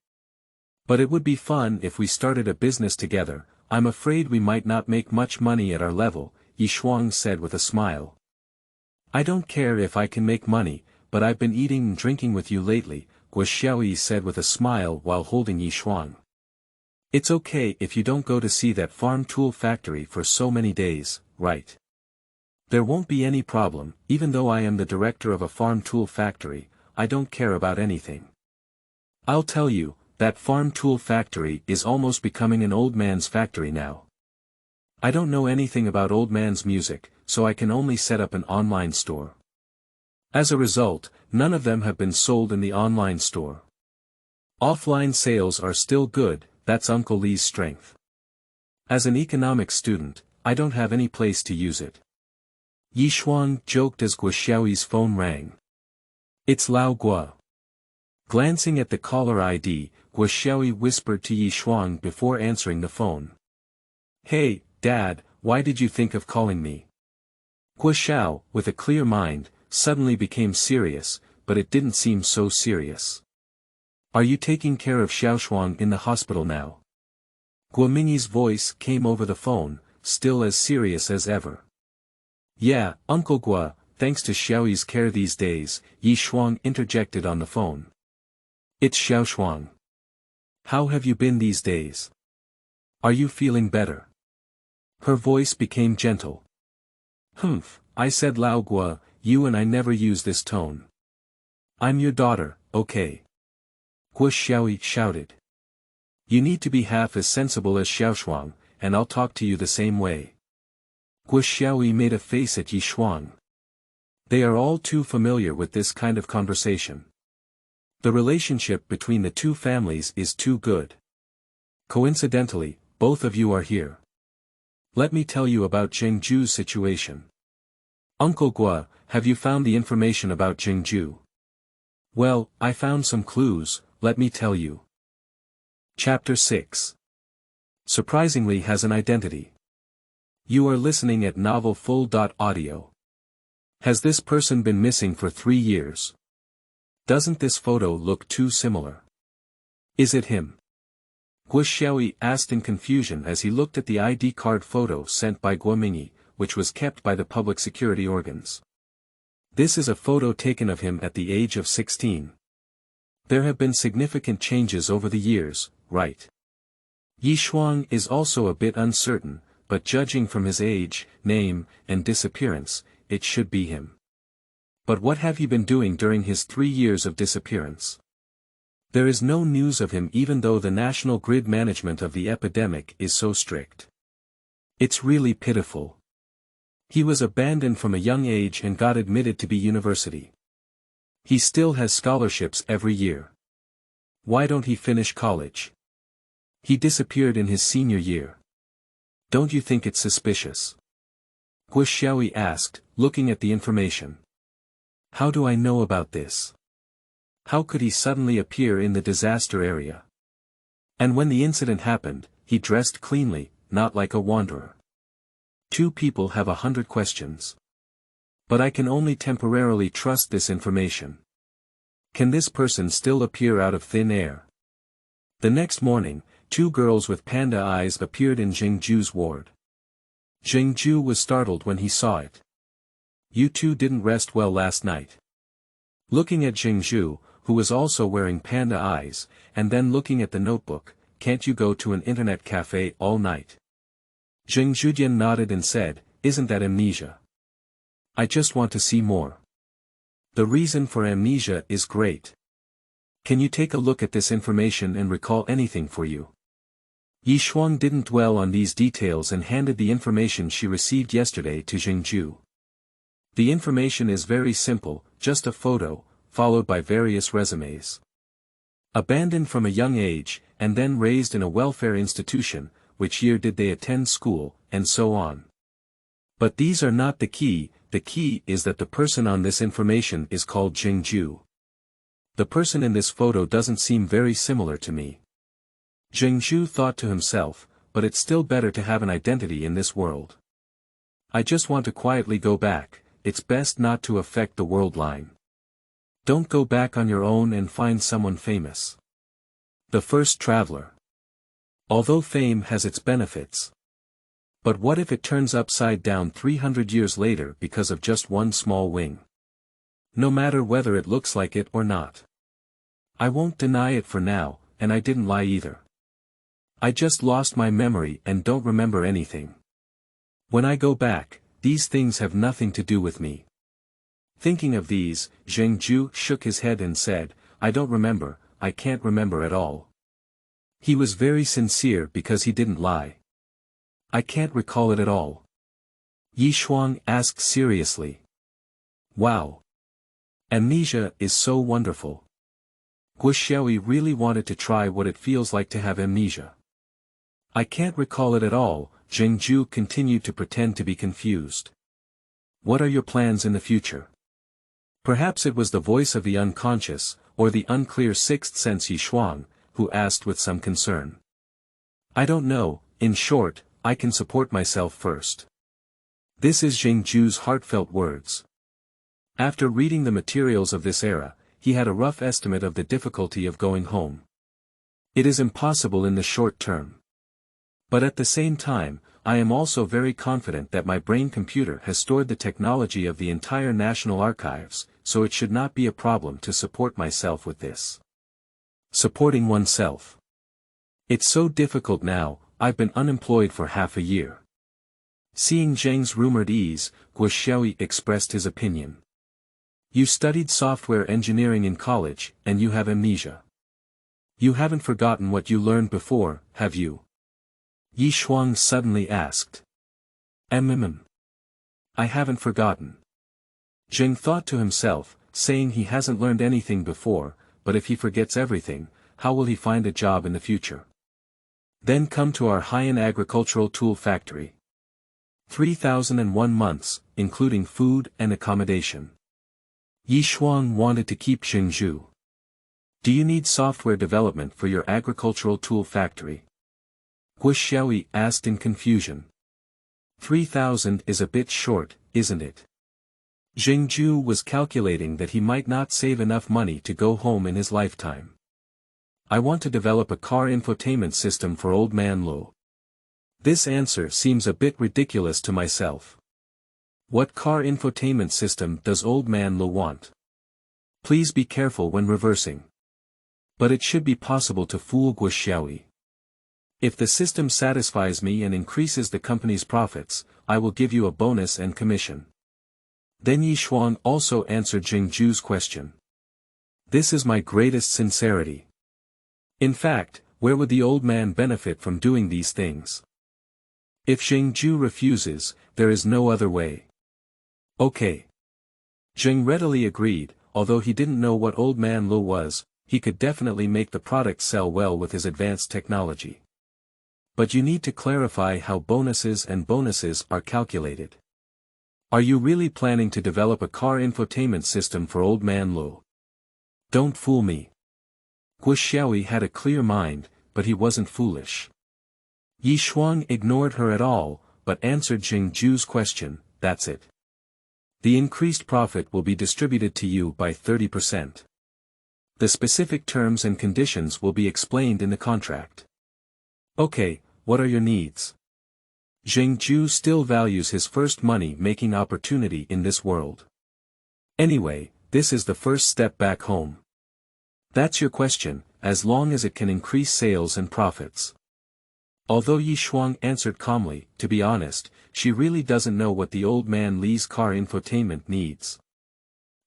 But it would be fun if we started a business together. I'm afraid we might not make much money at our level, Yi Shuang said with a smile. I don't care if I can make money, but I've been eating and drinking with you lately, Guo Xiaoyi said with a smile while holding Yi Shuang. It's okay if you don't go to see that farm tool factory for so many days, right? There won't be any problem, even though I am the director of a farm tool factory, I don't care about anything. I'll tell you, that farm tool factory is almost becoming an old man's factory now. I don't know anything about old man's music, so I can only set up an online store. As a result, none of them have been sold in the online store. Offline sales are still good, that's Uncle Li's strength. As an economics student, I don't have any place to use it. Yi Shuang joked as Guo Xiaoyi's phone rang. It's Lao Guo. Glancing at the caller ID, Guo Xiaoyi whispered to Yi Shuang before answering the phone. Hey, Dad, why did you think of calling me? Guo Xiao, with a clear mind, suddenly became serious, but it didn't seem so serious. Are you taking care of Xiaoshuang in the hospital now? Guo Mingyi's voice came over the phone, still as serious as ever. Yeah, Uncle Guo, thanks to Xiaoyi's care these days, Yi Shuang interjected on the phone. It's Xiaoshuang. How have you been these days? Are you feeling better? Her voice became gentle. Humph, I said Lao Guo, you and I never use this tone. I'm your daughter, okay? Guo Xiaoyi shouted. You need to be half as sensible as Xiaoshuang, and I'll talk to you the same way. Guo Xiaoyi made a face at Yi Shuang. They are all too familiar with this kind of conversation. The relationship between the two families is too good. Coincidentally, both of you are here. Let me tell you about Zheng Ju's situation. Uncle Guo, have you found the information about Zheng Ju? Well, I found some clues, let me tell you. Chapter 6. Surprisingly has an identity. You are listening at novelfull.audio. Has this person been missing for 3 years? Doesn't this photo look too similar? Is it him? Xiaoyi asked in confusion as he looked at the ID card photo sent by Guomingyi, which was kept by the public security organs. This is a photo taken of him at the age of 16. There have been significant changes over the years, right? Yi Shuang is also a bit uncertain, but judging from his age, name, and disappearance, it should be him. But what have you been doing during his 3 years of disappearance? There is no news of him even though the national grid management of the epidemic is so strict. It's really pitiful. He was abandoned from a young age and got admitted to be university. He still has scholarships every year. Why don't he finish college? He disappeared in his senior year. Don't you think it's suspicious? Xiaoyi asked, looking at the information. How do I know about this? How could he suddenly appear in the disaster area? And when the incident happened, he dressed cleanly, not like a wanderer. 2 people have 100 questions. But I can only temporarily trust this information. Can this person still appear out of thin air? The next morning, 2 girls with panda eyes appeared in Zheng Ju's ward. Zheng Ju was startled when he saw it. You 2 didn't rest well last night. Looking at Zheng Ju, who was also wearing panda eyes, and then looking at the notebook, can't you go to an internet cafe all night? Zheng Zhudian nodded and said, isn't that amnesia? I just want to see more. The reason for amnesia is great. Can you take a look at this information and recall anything for you? Yi Shuang didn't dwell on these details and handed the information she received yesterday to Zheng Ju. The information is very simple, just a photo, followed by various resumes. Abandoned from a young age, and then raised in a welfare institution, which year did they attend school, and so on. But these are not the key is that the person on this information is called Zheng Ju. The person in this photo doesn't seem very similar to me. Zheng Ju thought to himself, but it's still better to have an identity in this world. I just want to quietly go back, it's best not to affect the world line. Don't go back on your own and find someone famous. The first traveler. Although fame has its benefits. But what if it turns upside down 300 years later because of just one small wing? No matter whether it looks like it or not. I won't deny it for now, and I didn't lie either. I just lost my memory and don't remember anything. When I go back, these things have nothing to do with me. Thinking of these, Zheng Ju shook his head and said, I don't remember, I can't remember at all. He was very sincere because he didn't lie. I can't recall it at all. Yi Shuang asked seriously. Wow. Amnesia is so wonderful. Xiaoyi really wanted to try what it feels like to have amnesia. I can't recall it at all, Zheng Ju continued to pretend to be confused. What are your plans in the future? Perhaps it was the voice of the unconscious, or the unclear sixth sense Yi Shuang, who asked with some concern. I don't know, in short, I can support myself first. This is Zheng Ju's heartfelt words. After reading the materials of this era, he had a rough estimate of the difficulty of going home. It is impossible in the short term. But at the same time, I am also very confident that my brain computer has stored the technology of the entire National Archives, so it should not be a problem to support myself with this. Supporting oneself. It's so difficult now, I've been unemployed for half a year. Seeing Zheng's rumored ease, Xiaoyi expressed his opinion. You studied software engineering in college, and you have amnesia. You haven't forgotten what you learned before, have you? Yi Shuang suddenly asked. I haven't forgotten. Zheng thought to himself, saying he hasn't learned anything before, but if he forgets everything, how will he find a job in the future? Then come to our high-end agricultural tool factory. 3,001 months, including food and accommodation. Yi Shuang wanted to keep Zheng Ju. Do you need software development for your agricultural tool factory? Xiaoyi asked in confusion. 3,000 is a bit short, isn't it? Zheng Ju was calculating that he might not save enough money to go home in his lifetime. I want to develop a car infotainment system for Old Man Lu. This answer seems a bit ridiculous to myself. What car infotainment system does Old Man Lu want? Please be careful when reversing. But it should be possible to fool Xiaoyi. If the system satisfies me and increases the company's profits, I will give you a bonus and commission. Then Yi Shuang also answered Zheng Ju's question. This is my greatest sincerity. In fact, where would the old man benefit from doing these things? If Zheng Ju refuses, there is no other way. Okay. Zheng readily agreed, although he didn't know what Old Man Lu was, he could definitely make the product sell well with his advanced technology. But you need to clarify how bonuses are calculated. Are you really planning to develop a car infotainment system for Old Man Lu? Don't fool me. Xiaoyi had a clear mind, but he wasn't foolish. Yi Shuang ignored her at all, but answered Zheng Ju's question, that's it. The increased profit will be distributed to you by 30%. The specific terms and conditions will be explained in the contract. Okay, what are your needs? Zheng Ju still values his first money-making opportunity in this world. Anyway, this is the first step back home. That's your question, as long as it can increase sales and profits. Although Yi Shuang answered calmly, to be honest, she really doesn't know what the old man Li's car infotainment needs.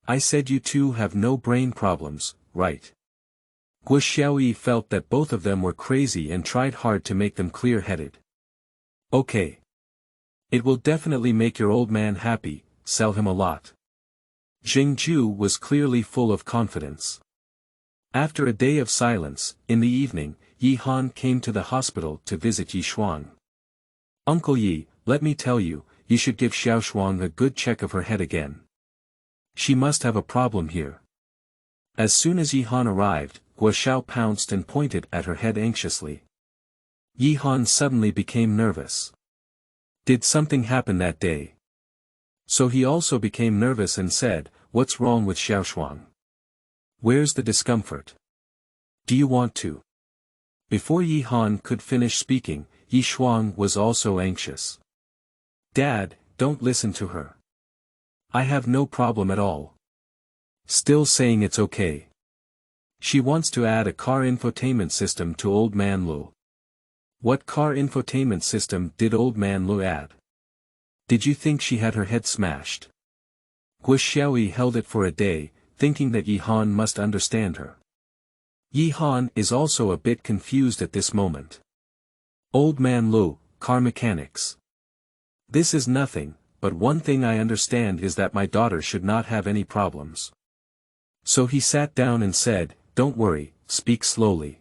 I said you two have no brain problems, right? Xiaoyi felt that both of them were crazy and tried hard to make them clear-headed. Okay. It will definitely make your old man happy, sell him a lot. Zheng Ju was clearly full of confidence. After a day of silence, in the evening, Yi Han came to the hospital to visit Yi Shuang. Uncle Yi, let me tell you, you should give Xiao Shuang a good check of her head again. She must have a problem here. As soon as Yi Han arrived, Guo Xiao pounced and pointed at her head anxiously. Yi Han suddenly became nervous. Did something happen that day? So he also became nervous and said, what's wrong with Xiao Shuang? Where's the discomfort? Do you want to? Before Yi Han could finish speaking, Yi Shuang was also anxious. Dad, don't listen to her. I have no problem at all. Still saying it's okay. She wants to add a car infotainment system to Old Man Lu. What car infotainment system did Old Man Lu add? Did you think she had her head smashed? Xiaoyi held it for a day, thinking that Yi Han must understand her. Yi Han is also a bit confused at this moment. Old Man Lu, car mechanics. This is nothing, but one thing I understand is that my daughter should not have any problems. So he sat down and said, don't worry, speak slowly.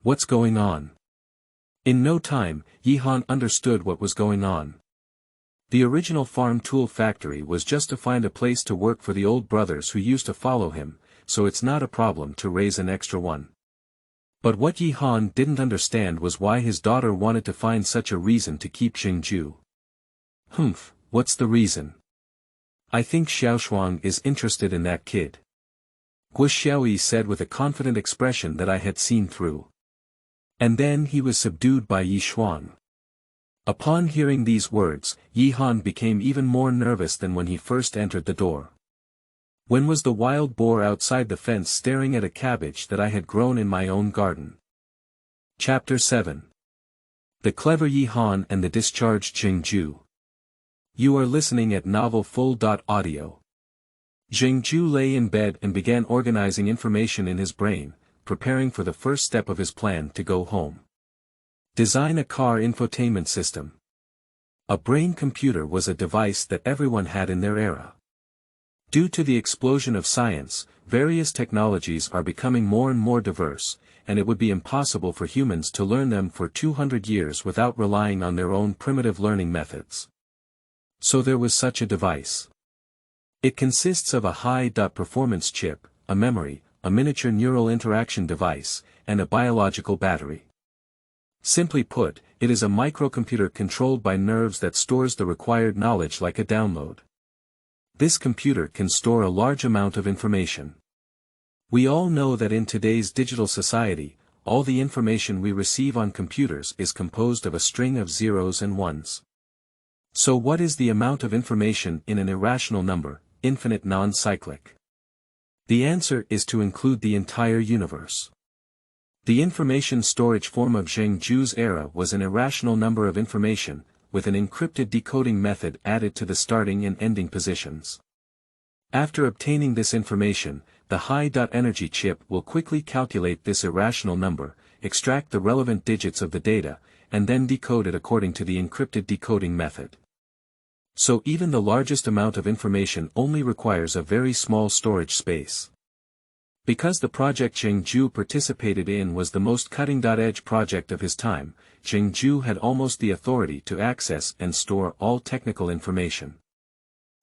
What's going on? In no time, Yi Han understood what was going on. The original farm tool factory was just to find a place to work for the old brothers who used to follow him, so it's not a problem to raise an extra one. But what Yi Han didn't understand was why his daughter wanted to find such a reason to keep Zheng Ju. What's the reason? I think Xiao Shuang is interested in that kid. Xiaoyi said with a confident expression that I had seen through. And then he was subdued by Yi Shuang. Upon hearing these words, Yi Han became even more nervous than when he first entered the door. When was the wild boar outside the fence staring at a cabbage that I had grown in my own garden? Chapter 7. The Clever Yi Han and the Discharged Zheng Ju. You are listening at novelfull.audio. Zheng Ju lay in bed and began organizing information in his brain, preparing for the first step of his plan to go home. Design a car infotainment system. A brain computer was a device that everyone had in their era. Due to the explosion of science, various technologies are becoming more and more diverse, and it would be impossible for humans to learn them for 200 years without relying on their own primitive learning methods. So there was such a device. It consists of a high-performance chip, a memory, a miniature neural interaction device, and a biological battery. Simply put, it is a microcomputer controlled by nerves that stores the required knowledge like a download. This computer can store a large amount of information. We all know that in today's digital society, all the information we receive on computers is composed of a string of zeros and ones. So what is the amount of information in an irrational number, infinite non-cyclic? The answer is to include the entire universe. The information storage form of Zheng Ju's era was an irrational number of information, with an encrypted decoding method added to the starting and ending positions. After obtaining this information, the high-energy chip will quickly calculate this irrational number, extract the relevant digits of the data, and then decode it according to the encrypted decoding method. So even the largest amount of information only requires a very small storage space. Because the project Zheng Ju participated in was the most cutting-edge project of his time, Zheng Ju had almost the authority to access and store all technical information.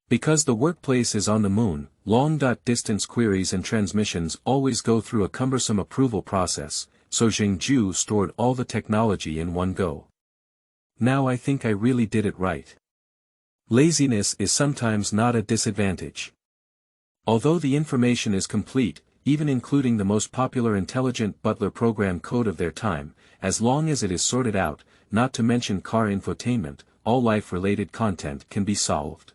Because the workplace is on the moon, long-distance queries and transmissions always go through a cumbersome approval process, so Zheng Ju stored all the technology in one go. Now I think I really did it right. Laziness is sometimes not a disadvantage. Although the information is complete, even including the most popular intelligent butler program code of their time, as long as it is sorted out, not to mention car infotainment, all life-related content can be solved.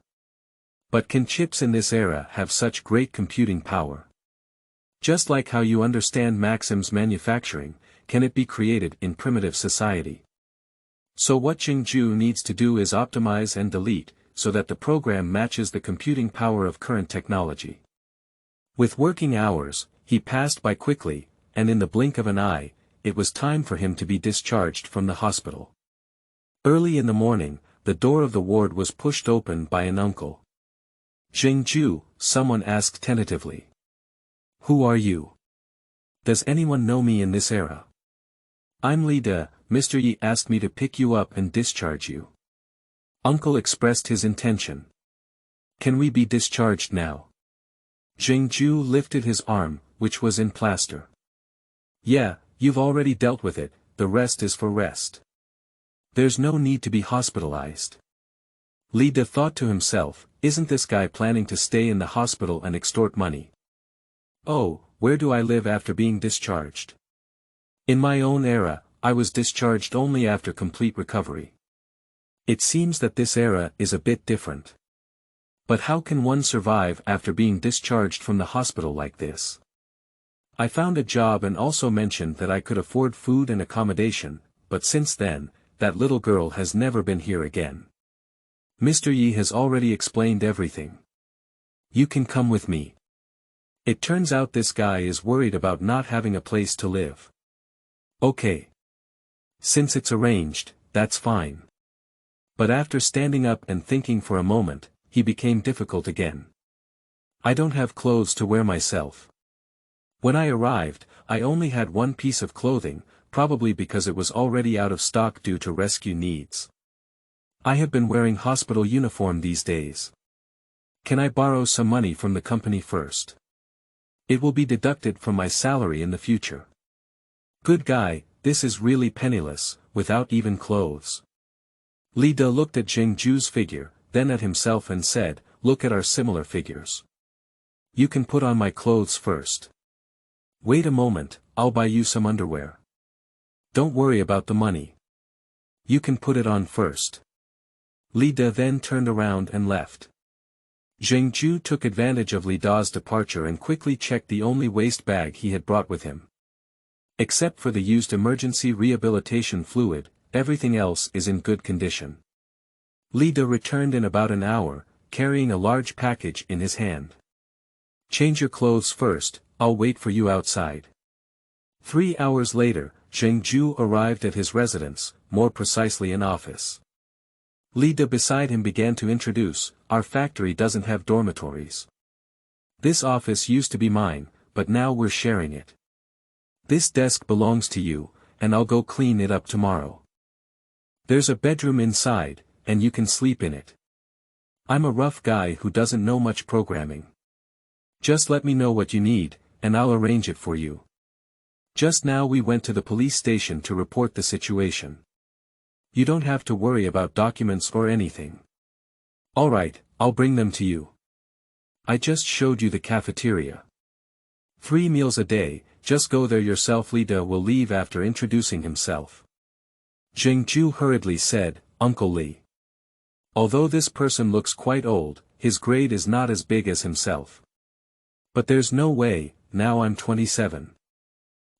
But can chips in this era have such great computing power? Just like how you understand Maxim's manufacturing, can it be created in primitive society? So what Zheng Ju needs to do is optimize and delete, so that the program matches the computing power of current technology. With working hours, he passed by quickly, and in the blink of an eye, it was time for him to be discharged from the hospital. Early in the morning, the door of the ward was pushed open by an uncle. "Zheng Ju," someone asked tentatively. "Who are you? Does anyone know me in this era?" "I'm Li De, Mr. Yi asked me to pick you up and discharge you." Uncle expressed his intention. "Can we be discharged now?" Zheng Ju lifted his arm, which was in plaster. "Yeah, you've already dealt with it, the rest is for rest. There's no need to be hospitalized." Li De thought to himself, isn't this guy planning to stay in the hospital and extort money? "Oh, where do I live after being discharged? In my own era, I was discharged only after complete recovery. It seems that this era is a bit different. But how can one survive after being discharged from the hospital like this? I found a job and also mentioned that I could afford food and accommodation, but since then, that little girl has never been here again. Mr. Yi has already explained everything. You can come with me. It turns out this guy is worried about not having a place to live. Okay. Since it's arranged, that's fine." But after standing up and thinking for a moment, he became difficult again. "I don't have clothes to wear myself. When I arrived, I only had one piece of clothing, probably because it was already out of stock due to rescue needs. I have been wearing hospital uniform these days. Can I borrow some money from the company first? It will be deducted from my salary in the future." Good guy, this is really penniless, without even clothes. Li De looked at Zheng Ju's figure, then at himself and said, "Look at our similar figures. You can put on my clothes first. Wait a moment, I'll buy you some underwear. Don't worry about the money. You can put it on first." Li De then turned around and left. Zheng Ju took advantage of Li De's departure and quickly checked the only waste bag he had brought with him. Except for the used emergency rehabilitation fluid, everything else is in good condition. Li De returned in about an hour, carrying a large package in his hand. "Change your clothes first, I'll wait for you outside." 3 hours later, Zheng Ju arrived at his residence, more precisely an office. Li De beside him began to introduce, "Our factory doesn't have dormitories. This office used to be mine, but now we're sharing it. This desk belongs to you, and I'll go clean it up tomorrow. There's a bedroom inside, and you can sleep in it. I'm a rough guy who doesn't know much programming. Just let me know what you need, and I'll arrange it for you. Just now we went to the police station to report the situation. You don't have to worry about documents or anything. Alright, I'll bring them to you. I just showed you the cafeteria. 3 meals a day, just go there yourself. Li De will leave after introducing himself. Zheng Ju hurriedly said, Uncle Li. Although this person looks quite old, his grade is not as big as himself. But there's no way, now I'm 27.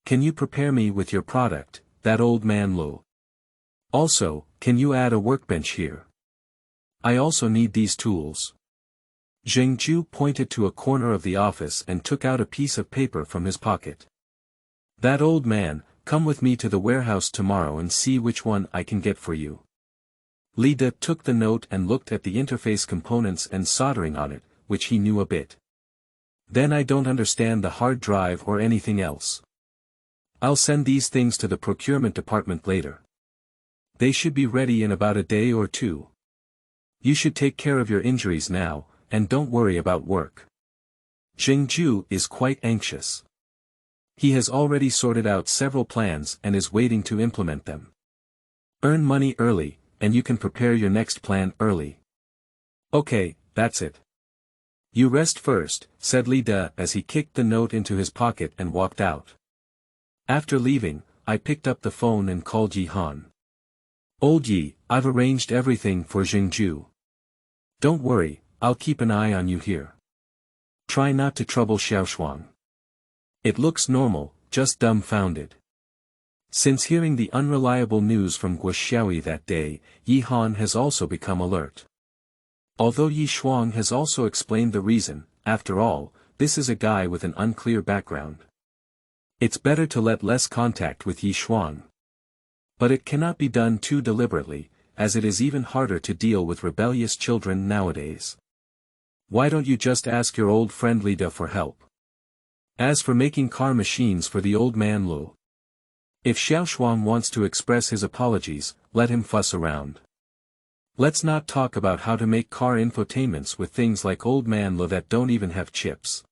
Can you prepare me with your product, that old man Lu? Also, can you add a workbench here? I also need these tools. Zheng Ju pointed to a corner of the office and took out a piece of paper from his pocket. That old man, come with me to the warehouse tomorrow and see which one I can get for you. Li De took the note and looked at the interface components and soldering on it, which he knew a bit. Then I don't understand the hard drive or anything else. I'll send these things to the procurement department later. They should be ready in about a day or two. You should take care of your injuries now, and don't worry about work. Zheng Ju is quite anxious. He has already sorted out several plans and is waiting to implement them. Earn money early, and you can prepare your next plan early. Okay, that's it. You rest first, said Li De as he kicked the note into his pocket and walked out. After leaving, I picked up the phone and called Yi Han. Old Yi, I've arranged everything for Zheng Ju. Don't worry, I'll keep an eye on you here. Try not to trouble Xiaoshuang. It looks normal, just dumbfounded. Since hearing the unreliable news from Xiaoyi that day, Yi Han has also become alert. Although Yi Shuang has also explained the reason, after all, this is a guy with an unclear background. It's better to let less contact with Yi Shuang. But it cannot be done too deliberately, as it is even harder to deal with rebellious children nowadays. Why don't you just ask your old friend Li De for help? As for making car machines for the old man Lu. If Xiaoshuang wants to express his apologies, let him fuss around. Let's not talk about how to make car infotainments with things like old man Lu that don't even have chips.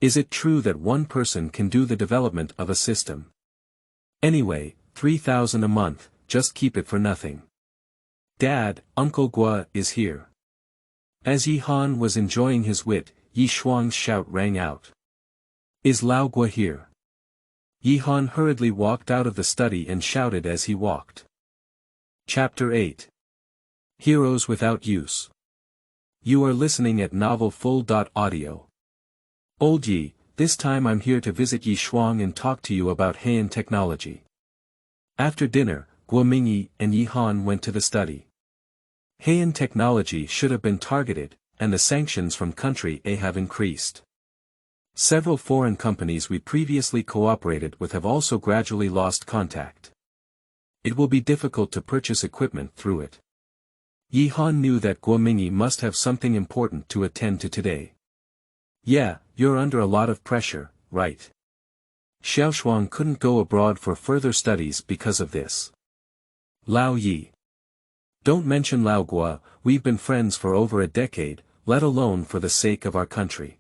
Is it true that one person can do the development of a system? Anyway, 3,000 a month, just keep it for nothing. Dad, Uncle Gua is here. As Yi Han was enjoying his wit, Yi Shuang's shout rang out. Is Lao Gua here? Yi Han hurriedly walked out of the study and shouted as he walked. Chapter 8. Heroes Without Use. You are listening at novelfull.audio. Old Yi, this time I'm here to visit Yi Shuang and talk to you about Heian technology. After dinner, Guo Mingyi and Yi Han went to the study. Heian technology should have been targeted, and the sanctions from country A have increased. Several foreign companies we previously cooperated with have also gradually lost contact. It will be difficult to purchase equipment through it. Yi Han knew that Guo Mingyi must have something important to attend to today. Yeah, you're under a lot of pressure, right? Xiaoshuang couldn't go abroad for further studies because of this. Lao Yi. Don't mention Lao Gua, we've been friends for over a decade, let alone for the sake of our country.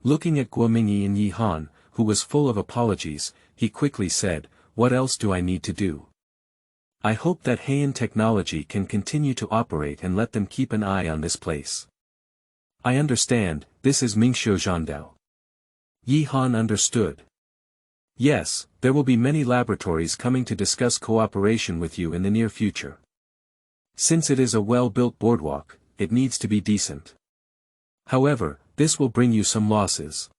Looking at Guo Mingyi and Yi Han, who was full of apologies, he quickly said, what else do I need to do? I hope that Heian technology can continue to operate and let them keep an eye on this place. I understand, this is Mingxiu Zhandao. Yi Han understood. Yes, there will be many laboratories coming to discuss cooperation with you in the near future. Since it is a well-built boardwalk, it needs to be decent. However, this will bring you some losses.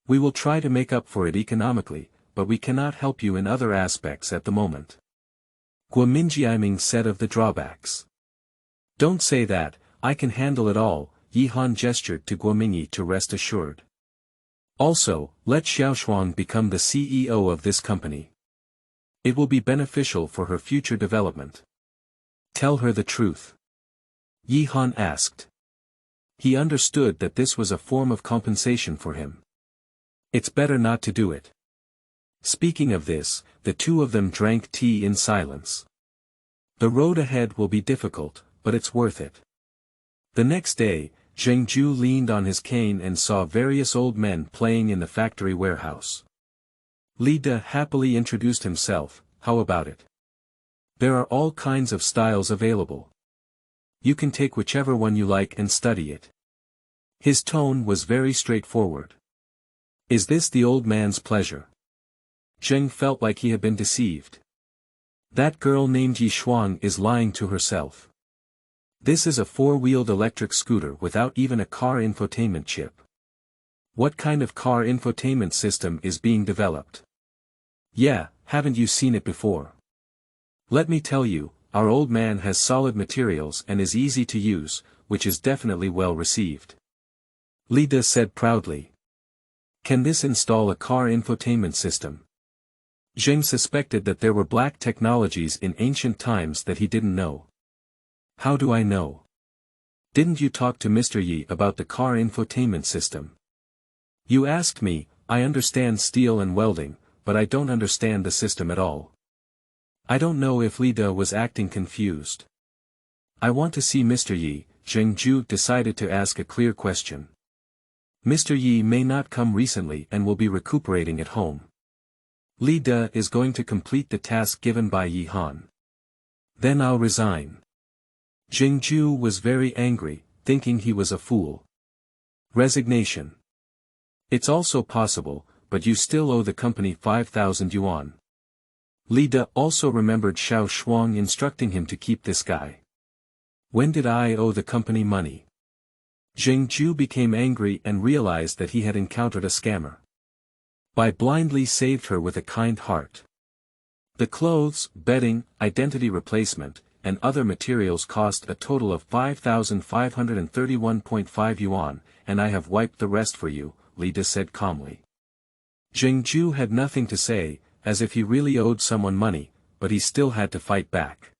We will try to make up for it economically, but we cannot help you in other aspects at the moment. Guo Mingjiaming said of the drawbacks. Don't say that, I can handle it all, Yi Han gestured to Guo Mingyi to rest assured. Also, let Xiaoshuang become the CEO of this company. It will be beneficial for her future development. Tell her the truth. Yi Han asked. He understood that this was a form of compensation for him. It's better not to do it. Speaking of this, the two of them drank tea in silence. The road ahead will be difficult, but it's worth it. The next day, Zheng Ju leaned on his cane and saw various old men playing in the factory warehouse. Li De happily introduced himself. How about it? There are all kinds of styles available. You can take whichever one you like and study it. His tone was very straightforward. Is this the old man's pleasure? Zheng felt like he had been deceived. That girl named Yi Shuang is lying to herself. This is a four-wheeled electric scooter without even a car infotainment chip. What kind of car infotainment system is being developed? Yeah, haven't you seen it before? Let me tell you, our old man has solid materials and is easy to use, which is definitely well received. Li De said proudly. Can this install a car infotainment system? Zheng suspected that there were black technologies in ancient times that he didn't know. How do I know? Didn't you talk to Mr. Yi about the car infotainment system? You asked me. I understand steel and welding, but I don't understand the system at all. I don't know if Li De was acting confused. I want to see Mr. Yi. Zheng Ju decided to ask a clear question. Mr. Yi may not come recently and will be recuperating at home. Li De is going to complete the task given by Yi Han. Then I'll resign. Zheng Ju was very angry, thinking he was a fool. Resignation. It's also possible, but you still owe the company 5,000 yuan. Li De also remembered Xiao Shuang instructing him to keep this guy. When did I owe the company money? Zheng Ju became angry and realized that he had encountered a scammer. Bai blindly saved her with a kind heart. The clothes, bedding, identity replacement, and other materials cost a total of 5,531.5 yuan, and I have wiped the rest for you, Li De said calmly. Zheng Ju had nothing to say, as if he really owed someone money, but he still had to fight back.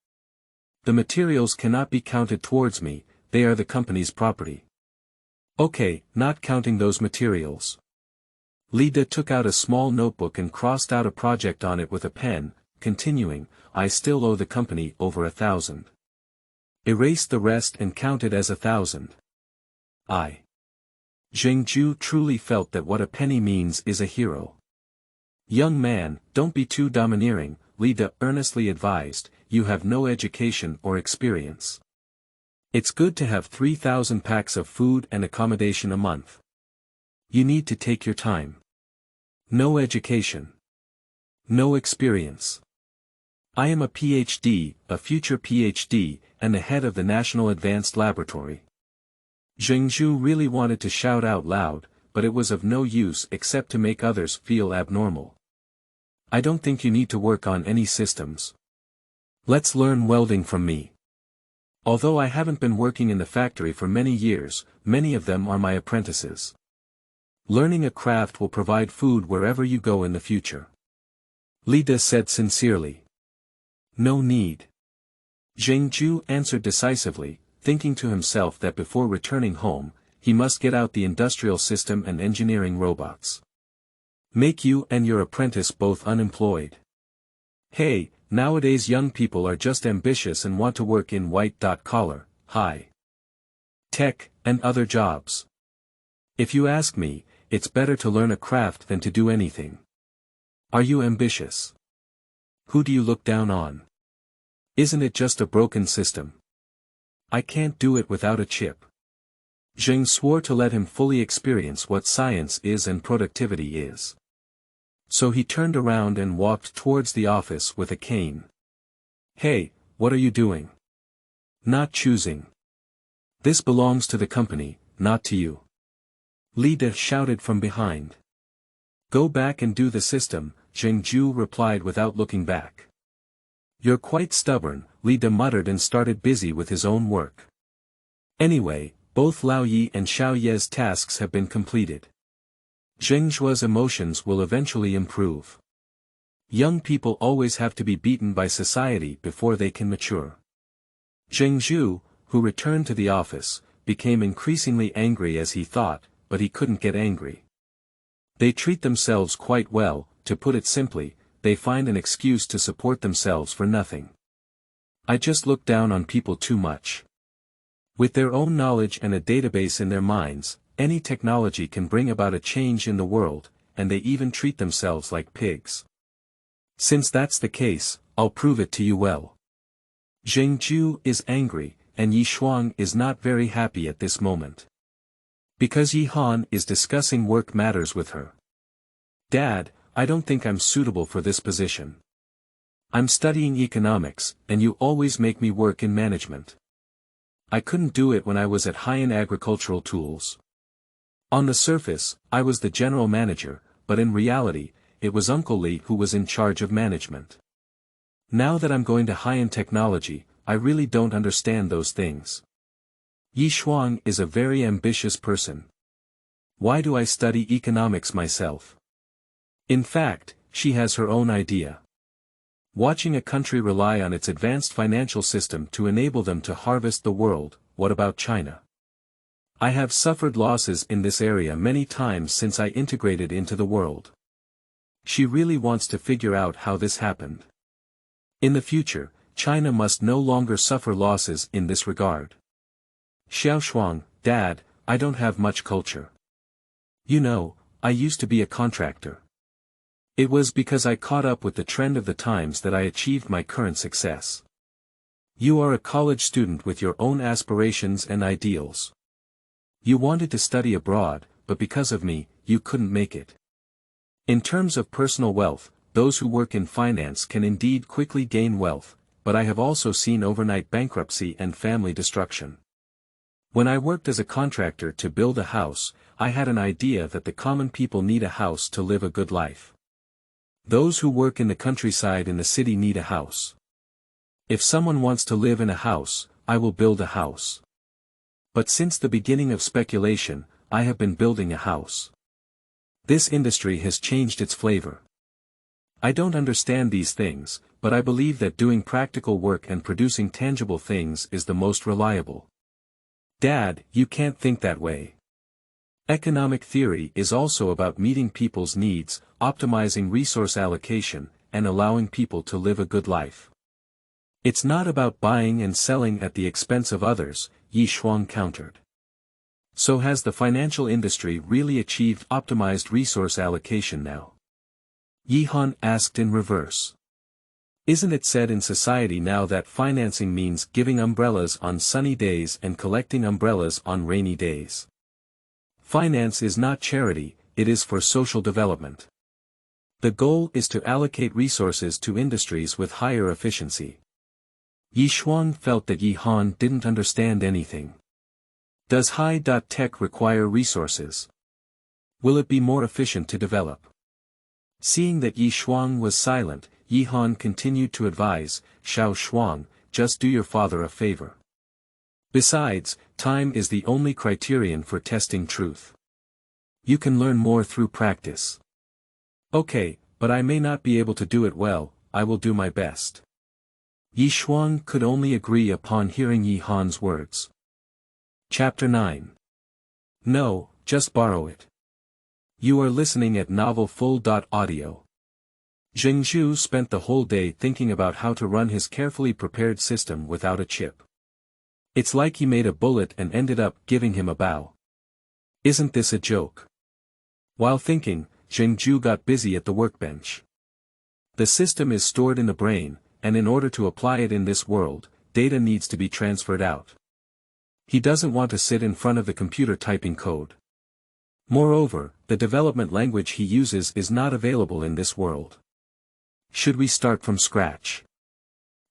The materials cannot be counted towards me, they are the company's property. Okay, not counting those materials. Li De took out a small notebook and crossed out a project on it with a pen, continuing, I still owe the company over 1,000. Erase the rest and count it as 1,000. Zheng Ju truly felt that what a penny means is a hero. Young man, don't be too domineering, Li De earnestly advised, you have no education or experience. It's good to have 3,000 packs of food and accommodation a month. You need to take your time. No education. No experience. I am a PhD, a future PhD, and the head of the National Advanced Laboratory. Zheng Ju really wanted to shout out loud, but it was of no use except to make others feel abnormal. I don't think you need to work on any systems. Let's learn welding from me. Although I haven't been working in the factory for many years, many of them are my apprentices. Learning a craft will provide food wherever you go in the future. Li De said sincerely. No need. Zheng Ju answered decisively, thinking to himself that before returning home, he must get out the industrial system and engineering robots. Make you and your apprentice both unemployed. Hey, nowadays young people are just ambitious and want to work in white-collar, high-tech, and other jobs. If you ask me, it's better to learn a craft than to do anything. Are you ambitious? Who do you look down on? Isn't it just a broken system? I can't do it without a chip. Zheng swore to let him fully experience what science is and productivity is. So he turned around and walked towards the office with a cane. Hey, what are you doing? Not choosing. This belongs to the company, not to you. Li De shouted from behind. Go back and do the system, Zheng Ju replied without looking back. You're quite stubborn, Li De muttered and started busy with his own work. Anyway, both Lao Yi and Xiaoyi's tasks have been completed. Zheng Zhu's emotions will eventually improve. Young people always have to be beaten by society before they can mature. Zheng Zhu, who returned to the office, became increasingly angry as he thought, but he couldn't get angry. They treat themselves quite well, to put it simply, they find an excuse to support themselves for nothing. I just look down on people too much. With their own knowledge and a database in their minds, any technology can bring about a change in the world, and they even treat themselves like pigs. Since that's the case, I'll prove it to you well. Zheng Ju is angry, and Yi Shuang is not very happy at this moment. Because Yi Han is discussing work matters with her. Dad, I don't think I'm suitable for this position. I'm studying economics, and you always make me work in management. I couldn't do it when I was at high-end agricultural tools. On the surface, I was the general manager, but in reality, it was Uncle Li who was in charge of management. Now that I'm going to high-end technology, I really don't understand those things. Yi Shuang is a very ambitious person. Why do I study economics myself? In fact, she has her own idea. Watching a country rely on its advanced financial system to enable them to harvest the world, what about China? I have suffered losses in this area many times since I integrated into the world. She really wants to figure out how this happened. In the future, China must no longer suffer losses in this regard. Xiaoshuang, Dad, I don't have much culture. You know, I used to be a contractor. It was because I caught up with the trend of the times that I achieved my current success. You are a college student with your own aspirations and ideals. You wanted to study abroad, but because of me, you couldn't make it. In terms of personal wealth, those who work in finance can indeed quickly gain wealth, but I have also seen overnight bankruptcy and family destruction. When I worked as a contractor to build a house, I had an idea that the common people need a house to live a good life. Those who work in the countryside in the city need a house. If someone wants to live in a house, I will build a house. But since the beginning of speculation, I have been building a house. This industry has changed its flavor. I don't understand these things, but I believe that doing practical work and producing tangible things is the most reliable. Dad, you can't think that way. Economic theory is also about meeting people's needs, optimizing resource allocation, and allowing people to live a good life. It's not about buying and selling at the expense of others, Yi Shuang countered. So has the financial industry really achieved optimized resource allocation now? Yi Han asked in reverse. Isn't it said in society now that financing means giving umbrellas on sunny days and collecting umbrellas on rainy days? Finance is not charity, it is for social development. The goal is to allocate resources to industries with higher efficiency. Yi Shuang felt that Yi Han didn't understand anything. Does high-tech require resources? Will it be more efficient to develop? Seeing that Yi Shuang was silent, Yi Han continued to advise, Xiaoshuang, just do your father a favor. Besides, time is the only criterion for testing truth. You can learn more through practice. Okay, but I may not be able to do it well, I will do my best. Yi Shuang could only agree upon hearing Yi Han's words. Chapter 9. No, just borrow it. You are listening at Novel Full.audio. Zheng Zhu spent the whole day thinking about how to run his carefully prepared system without a chip. It's like he made a bullet and ended up giving him a bow. Isn't this a joke? While thinking, Zheng Ju got busy at the workbench. The system is stored in the brain, and in order to apply it in this world, data needs to be transferred out. He doesn't want to sit in front of the computer typing code. Moreover, the development language he uses is not available in this world. Should we start from scratch?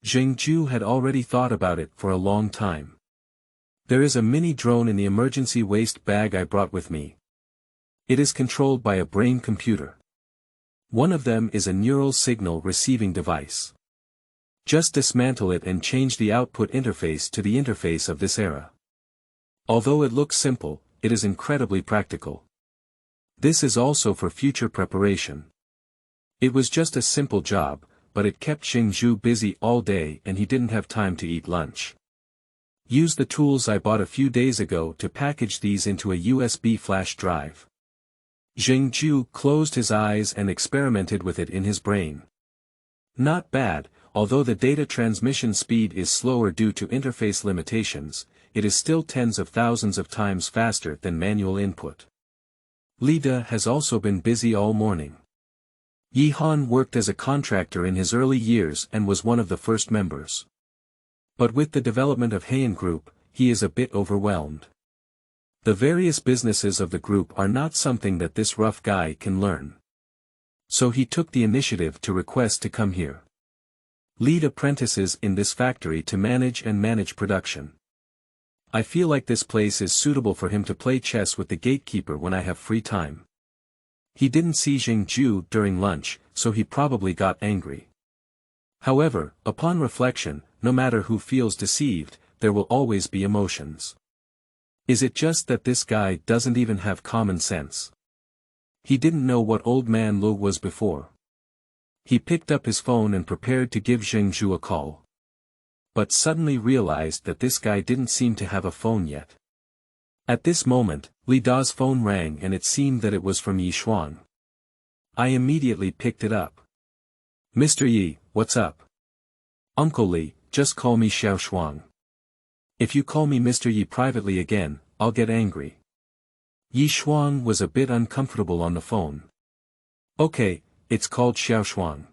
Zheng Ju had already thought about it for a long time. There is a mini drone in the emergency waste bag I brought with me. It is controlled by a brain computer. One of them is a neural signal receiving device. Just dismantle it and change the output interface to the interface of this era. Although it looks simple, it is incredibly practical. This is also for future preparation. It was just a simple job, but it kept Zheng Ju busy all day and he didn't have time to eat lunch. Use the tools I bought a few days ago to package these into a USB flash drive. Zheng Ju closed his eyes and experimented with it in his brain. Not bad, although the data transmission speed is slower due to interface limitations, it is still tens of thousands of times faster than manual input. Li De has also been busy all morning. Yi Han worked as a contractor in his early years and was one of the first members. But with the development of Heian Group, he is a bit overwhelmed. The various businesses of the group are not something that this rough guy can learn. So he took the initiative to request to come here. Lead apprentices in this factory to manage production. I feel like this place is suitable for him to play chess with the gatekeeper when I have free time. He didn't see Zheng Ju during lunch, so he probably got angry. However, upon reflection, no matter who feels deceived, there will always be emotions. Is it just that this guy doesn't even have common sense? He didn't know what old man Lu was before. He picked up his phone and prepared to give Zheng Ju a call. But suddenly realized that this guy didn't seem to have a phone yet. At this moment, Li Da's phone rang and it seemed that it was from Yi Xuan. I immediately picked it up. Mr. Yi, what's up? Uncle Li, just call me Xiao Shuang. If you call me Mr. Yi privately again, I'll get angry. Yi Xuan was a bit uncomfortable on the phone. Okay, it's called Xiao Shuang.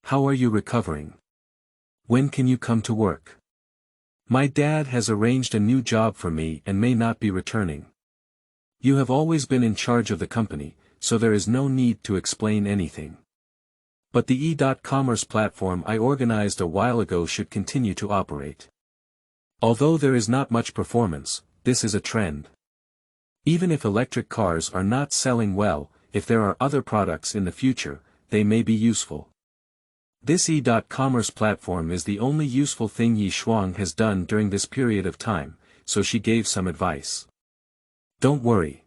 How are you recovering? When can you come to work? My dad has arranged a new job for me and may not be returning. You have always been in charge of the company, so there is no need to explain anything. But the e-commerce platform I organized a while ago should continue to operate. Although there is not much performance, this is a trend. Even if electric cars are not selling well, if there are other products in the future, they may be useful. This e-commerce platform is the only useful thing Yi Xuan has done during this period of time, so she gave some advice. Don't worry.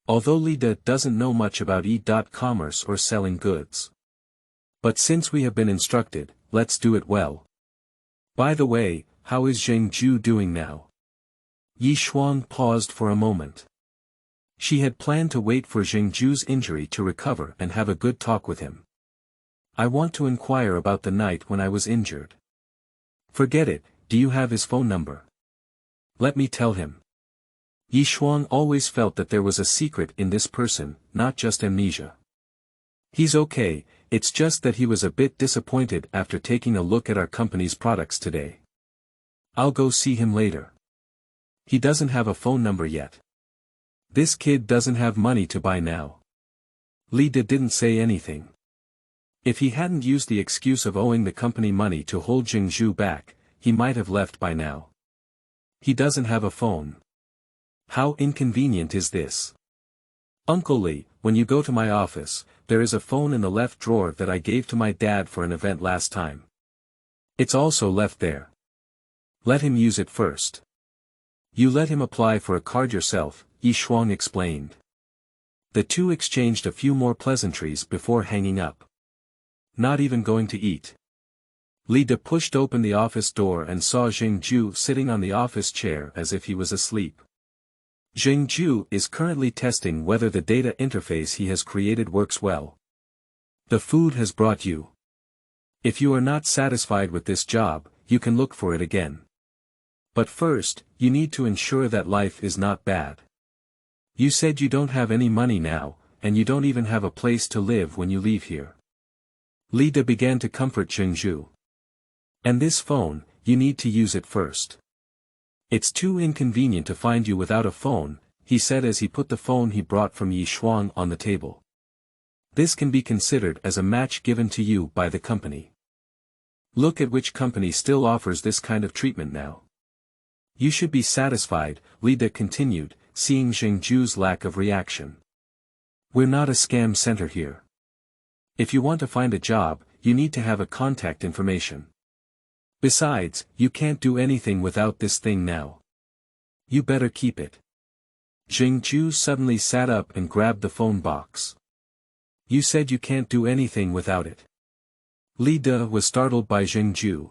Although Li De doesn't know much about e-commerce or selling goods. But since we have been instructed, let's do it well. By the way, how is Zheng Ju doing now? Yi Xuan paused for a moment. She had planned to wait for Zheng Ju's injury to recover and have a good talk with him. I want to inquire about the night when I was injured. Forget it, do you have his phone number? Let me tell him. Yi Xuan always felt that there was a secret in this person, not just amnesia. He's okay, it's just that he was a bit disappointed after taking a look at our company's products today. I'll go see him later. He doesn't have a phone number yet. This kid doesn't have money to buy now. Li De didn't say anything. If he hadn't used the excuse of owing the company money to hold Zheng Ju back, he might have left by now. He doesn't have a phone. How inconvenient is this? Uncle Li, when you go to my office, there is a phone in the left drawer that I gave to my dad for an event last time. It's also left there. Let him use it first. You let him apply for a card yourself, Yi Xuan explained. The two exchanged a few more pleasantries before hanging up. Not even going to eat. Li De pushed open the office door and saw Zheng Ju sitting on the office chair as if he was asleep. Zheng Ju is currently testing whether the data interface he has created works well. The food has brought you. If you are not satisfied with this job, you can look for it again. But first, you need to ensure that life is not bad. You said you don't have any money now, and you don't even have a place to live when you leave here. Li De began to comfort Zheng Ju. And this phone, you need to use it first. It's too inconvenient to find you without a phone, he said as he put the phone he brought from Yi Xuan on the table. This can be considered as a match given to you by the company. Look at which company still offers this kind of treatment now. You should be satisfied, Li De continued, seeing Zheng Ju's lack of reaction. We're not a scam center here. If you want to find a job, you need to have a contact information. Besides, you can't do anything without this thing now. You better keep it. Zheng Ju suddenly sat up and grabbed the phone box. You said you can't do anything without it. Li De was startled by Zheng Ju.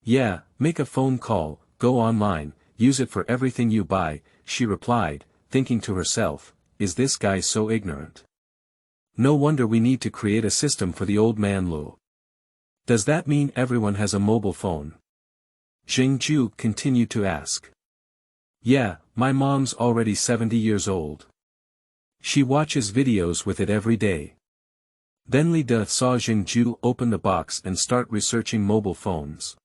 Yeah, make a phone call, go online, use it for everything you buy, she replied, thinking to herself, is this guy so ignorant? No wonder we need to create a system for the old man Lu. Does that mean everyone has a mobile phone? Zheng Ju continued to ask. Yeah, my mom's already 70 years old. She watches videos with it every day. Then Li De saw Zheng Ju open the box and start researching mobile phones.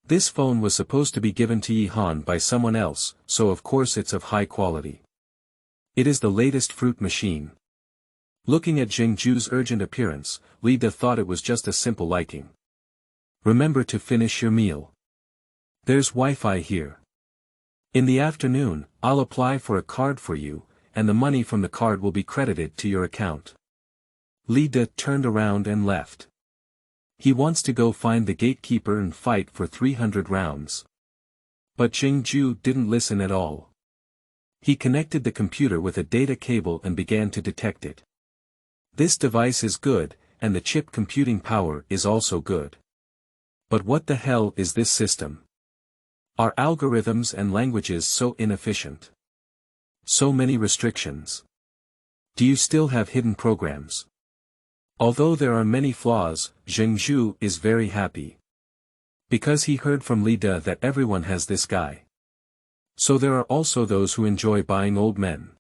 This phone was supposed to be given to Yi Han by someone else, so of course it's of high quality. It is the latest fruit machine. Looking at Zheng Ju's urgent appearance, Li De thought it was just a simple liking. Remember to finish your meal. There's Wi-Fi here. In the afternoon, I'll apply for a card for you, and the money from the card will be credited to your account. Li De turned around and left. He wants to go find the gatekeeper and fight for 300 rounds. But Zheng Ju didn't listen at all. He connected the computer with a data cable and began to detect it. This device is good, and the chip computing power is also good. But what the hell is this system? Are algorithms and languages so inefficient? So many restrictions. Do you still have hidden programs? Although there are many flaws, Zheng Ju is very happy. Because he heard from Li De that everyone has this guy. So there are also those who enjoy buying old men.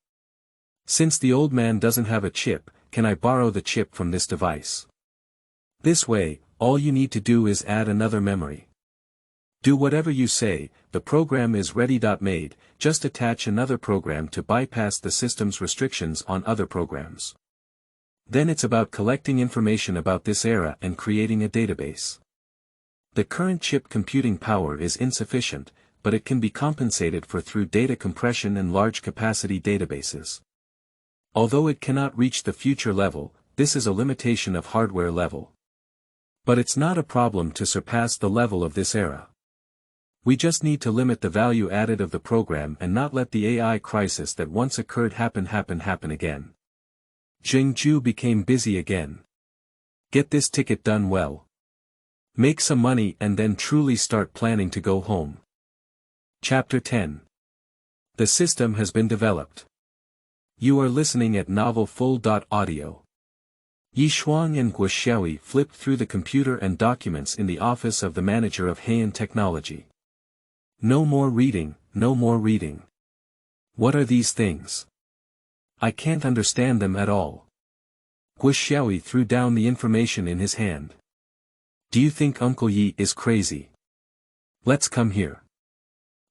Since the old man doesn't have a chip, can I borrow the chip from this device? This way, all you need to do is add another memory. Do whatever you say, the program is ready. Made, just attach another program to bypass the system's restrictions on other programs. Then it's about collecting information about this era and creating a database. The current chip computing power is insufficient, but it can be compensated for through data compression and large capacity databases. Although it cannot reach the future level, this is a limitation of hardware level. But it's not a problem to surpass the level of this era. We just need to limit the value added of the program and not let the AI crisis that once occurred happen again. Zheng Ju became busy again. Get this ticket done well. Make some money and then truly start planning to go home. Chapter 10. The system has been developed. You are listening at Novel Full. Audio. Yi Shuang and Guo Xiaoyi flipped through the computer and documents in the office of the manager of Heian Technology. No more reading, no more reading. What are these things? I can't understand them at all. Guo Xiaoyi threw down the information in his hand. Do you think Uncle Yi is crazy? Let's come here.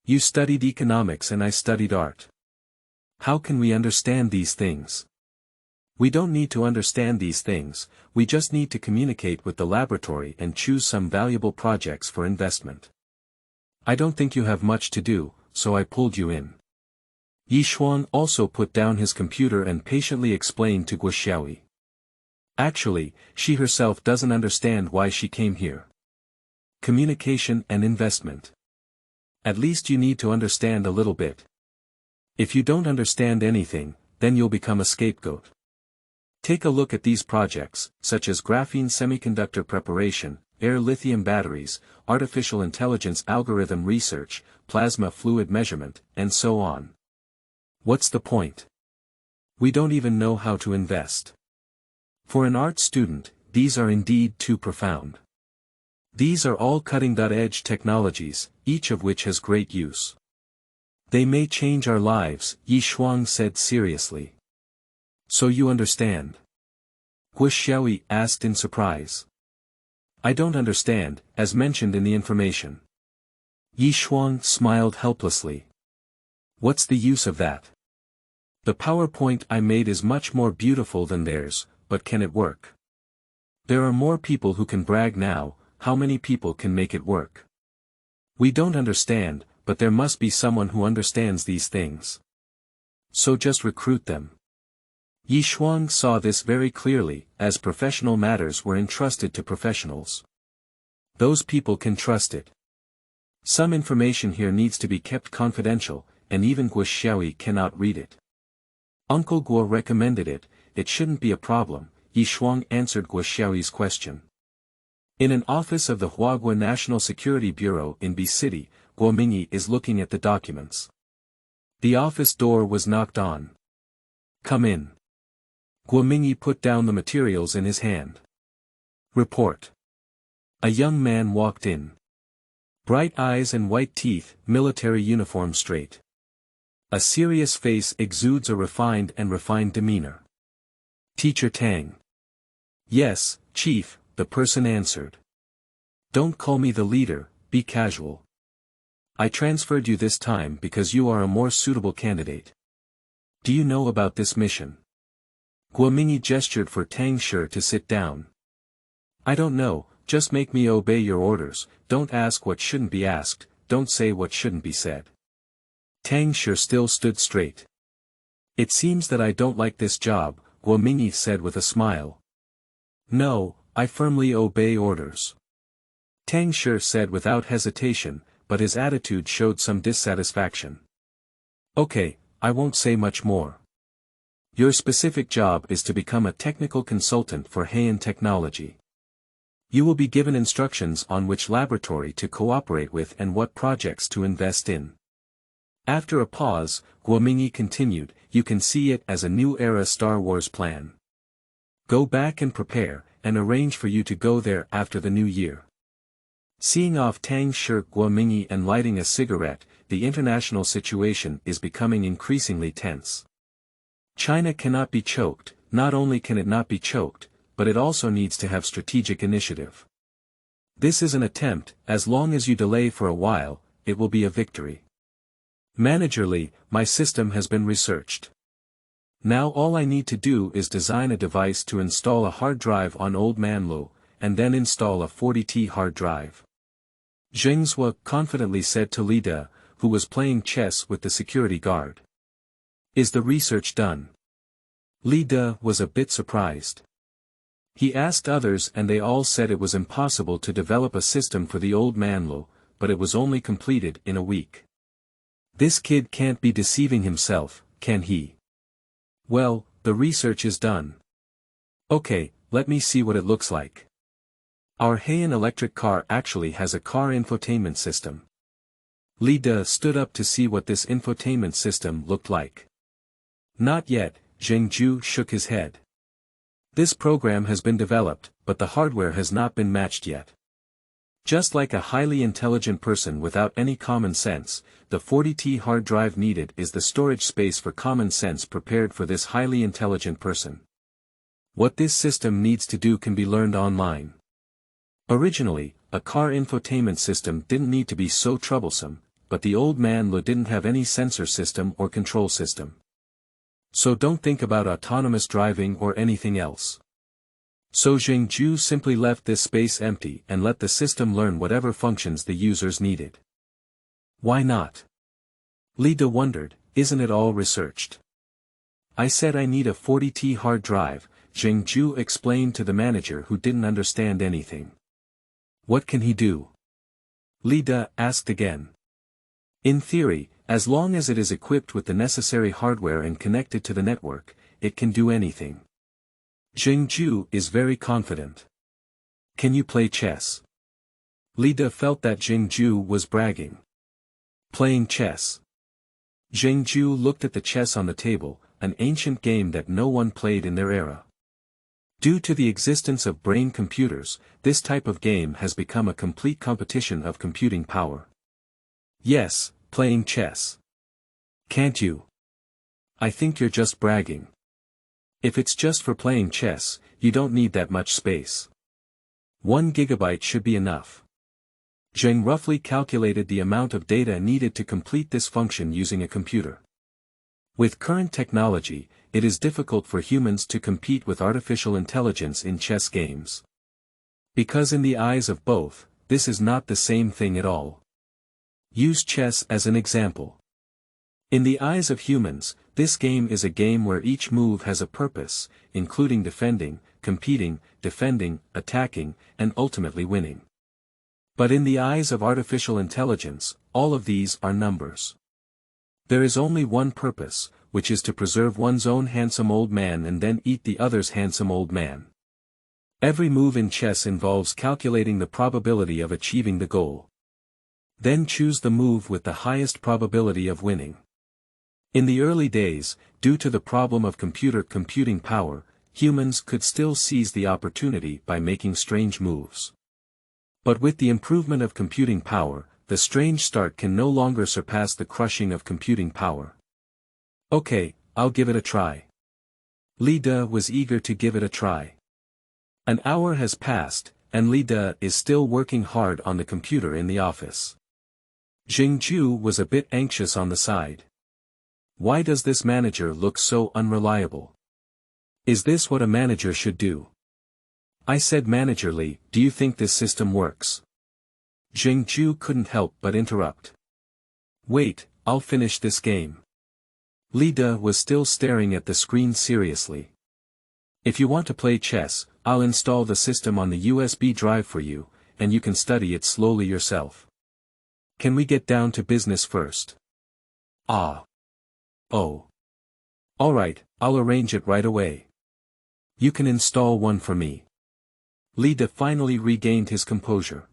You studied economics and I studied art. How can we understand these things? We don't need to understand these things, we just need to communicate with the laboratory and choose some valuable projects for investment. I don't think you have much to do, so I pulled you in. Yi Xuan also put down his computer and patiently explained to Guo Xiaoyi. Actually, she herself doesn't understand why she came here. Communication and investment. At least you need to understand a little bit. If you don't understand anything, then you'll become a scapegoat. Take a look at these projects, such as graphene semiconductor preparation, air lithium batteries, artificial intelligence algorithm research, plasma fluid measurement, and so on. What's the point? We don't even know how to invest. For an art student, these are indeed too profound. These are all cutting-edge technologies, each of which has great use. They may change our lives, Yi Shuang said seriously. So you understand? Guo Xiaoyi asked in surprise. I don't understand, as mentioned in the information. Yi Shuang smiled helplessly. What's the use of that? The PowerPoint I made is much more beautiful than theirs, but can it work? There are more people who can brag now, how many people can make it work? We don't understand, but there must be someone who understands these things. So just recruit them. Yi Shuang saw this very clearly, as professional matters were entrusted to professionals. Those people can trust it. Some information here needs to be kept confidential, and even Guo Xiaoyi cannot read it. Uncle Guo recommended it, it shouldn't be a problem, Yi Shuang answered Guo Xiaoyi's question. In an office of the Huaguo National Security Bureau in B City, Guo Mingyi is looking at the documents. The office door was knocked on. Come in. Guo Mingyi put down the materials in his hand. Report. A young man walked in. Bright eyes and white teeth, military uniform straight. A serious face exudes a refined demeanor. Teacher Tang. Yes, Chief, the person answered. Don't call me the leader, be casual. I transferred you this time because you are a more suitable candidate. Do you know about this mission? Guomingyi gestured for Tang Shi to sit down. I don't know, just make me obey your orders, don't ask what shouldn't be asked, don't say what shouldn't be said. Tang Shi still stood straight. It seems that I don't like this job, Guomingyi said with a smile. No, I firmly obey orders. Tang Shi said without hesitation, but his attitude showed some dissatisfaction. Okay, I won't say much more. Your specific job is to become a technical consultant for Heian Technology. You will be given instructions on which laboratory to cooperate with and what projects to invest in. After a pause, Guomingyi continued, you can see it as a new era Star Wars plan. Go back and prepare, and arrange for you to go there after the new year. Seeing off Tang Shi Guomingyi and lighting a cigarette, the international situation is becoming increasingly tense. China cannot be choked, not only can it not be choked, but it also needs to have strategic initiative. This is an attempt, as long as you delay for a while, it will be a victory. Managerly, my system has been researched. Now all I need to do is design a device to install a hard drive on Old Man Lu, and then install a 40T hard drive. Zheng Zhu confidently said to Li De, who was playing chess with the security guard. Is the research done? Li De was a bit surprised. He asked others and they all said it was impossible to develop a system for the Old Man Lu, but it was only completed in a week. This kid can't be deceiving himself, can he? Well, the research is done. Okay, let me see what it looks like. Our Heian electric car actually has a car infotainment system. Li De stood up to see what this infotainment system looked like. Not yet, Zheng Ju shook his head. This program has been developed, but the hardware has not been matched yet. Just like a highly intelligent person without any common sense, the 40T hard drive needed is the storage space for common sense prepared for this highly intelligent person. What this system needs to do can be learned online. Originally, a car infotainment system didn't need to be so troublesome, but the Old Man Lu didn't have any sensor system or control system. So don't think about autonomous driving or anything else. So Zheng Ju simply left this space empty and let the system learn whatever functions the users needed. Why not? Li De wondered, isn't it all researched? I said I need a 40T hard drive, Zheng Ju explained to the manager who didn't understand anything. What can he do? Li De asked again. In theory, as long as it is equipped with the necessary hardware and connected to the network, it can do anything. Zheng Ju is very confident. Can you play chess? Li De felt that Zheng Ju was bragging. Playing chess. Zheng Ju looked at the chess on the table, an ancient game that no one played in their era. Due to the existence of brain computers, this type of game has become a complete competition of computing power. Yes, playing chess. Can't you? I think you're just bragging. If it's just for playing chess, you don't need that much space. 1 gigabyte should be enough. Zheng roughly calculated the amount of data needed to complete this function using a computer. With current technology, it is difficult for humans to compete with artificial intelligence in chess games. Because in the eyes of both, this is not the same thing at all. Use chess as an example. In the eyes of humans, this game is a game where each move has a purpose, including defending, competing, defending, attacking, and ultimately winning. But in the eyes of artificial intelligence, all of these are numbers. There is only one purpose, which is to preserve one's own handsome old man and then eat the other's handsome old man. Every move in chess involves calculating the probability of achieving the goal. Then choose the move with the highest probability of winning. In the early days, due to the problem of computing power, humans could still seize the opportunity by making strange moves. But with the improvement of computing power, the strange start can no longer surpass the crushing of computing power. Okay, I'll give it a try. Li De was eager to give it a try. An hour has passed, and Li De is still working hard on the computer in the office. Zheng Ju was a bit anxious on the side. Why does this manager look so unreliable? Is this what a manager should do? I said managerly, do you think this system works? Zheng Ju couldn't help but interrupt. Wait, I'll finish this game. Li De was still staring at the screen seriously. If you want to play chess, I'll install the system on the USB drive for you, and you can study it slowly yourself. Can we get down to business first? Ah. Oh. Alright, I'll arrange it right away. You can install one for me. Li De finally regained his composure.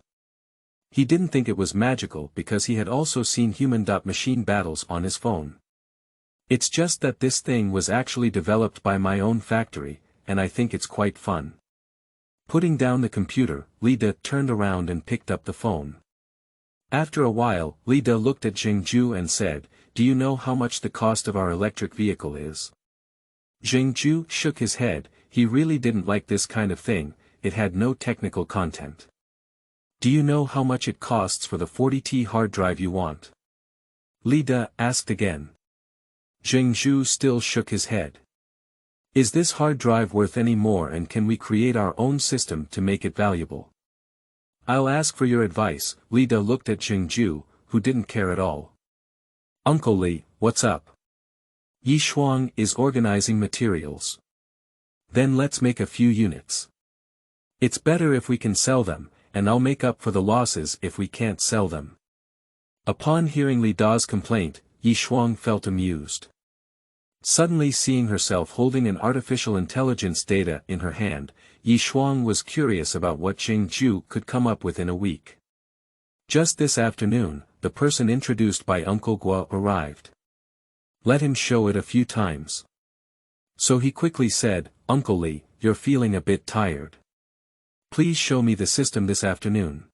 He didn't think it was magical because he had also seen human-machine battles on his phone. It's just that this thing was actually developed by my own factory, and I think it's quite fun. Putting down the computer, Li De turned around and picked up the phone. After a while, Li De looked at Zheng Ju and said, do you know how much the cost of our electric vehicle is? Zheng Ju shook his head. He really didn't like this kind of thing, it had no technical content. Do you know how much it costs for the 40T hard drive you want? Li De asked again. Zheng Ju still shook his head. Is this hard drive worth any more, and can we create our own system to make it valuable? I'll ask for your advice. Li De looked at Zheng Ju, who didn't care at all. Uncle Li, what's up? Yi Shuang is organizing materials. Then let's make a few units. It's better if we can sell them, and I'll make up for the losses if we can't sell them. Upon hearing Li Da's complaint, Yi Shuang felt amused. Suddenly seeing herself holding an artificial intelligence data in her hand, Yi Shuang was curious about what Zheng Ju could come up with in a week. Just this afternoon, the person introduced by Uncle Guo arrived. Let him show it a few times. So he quickly said, Uncle Li, you're feeling a bit tired. Please show me the system this afternoon.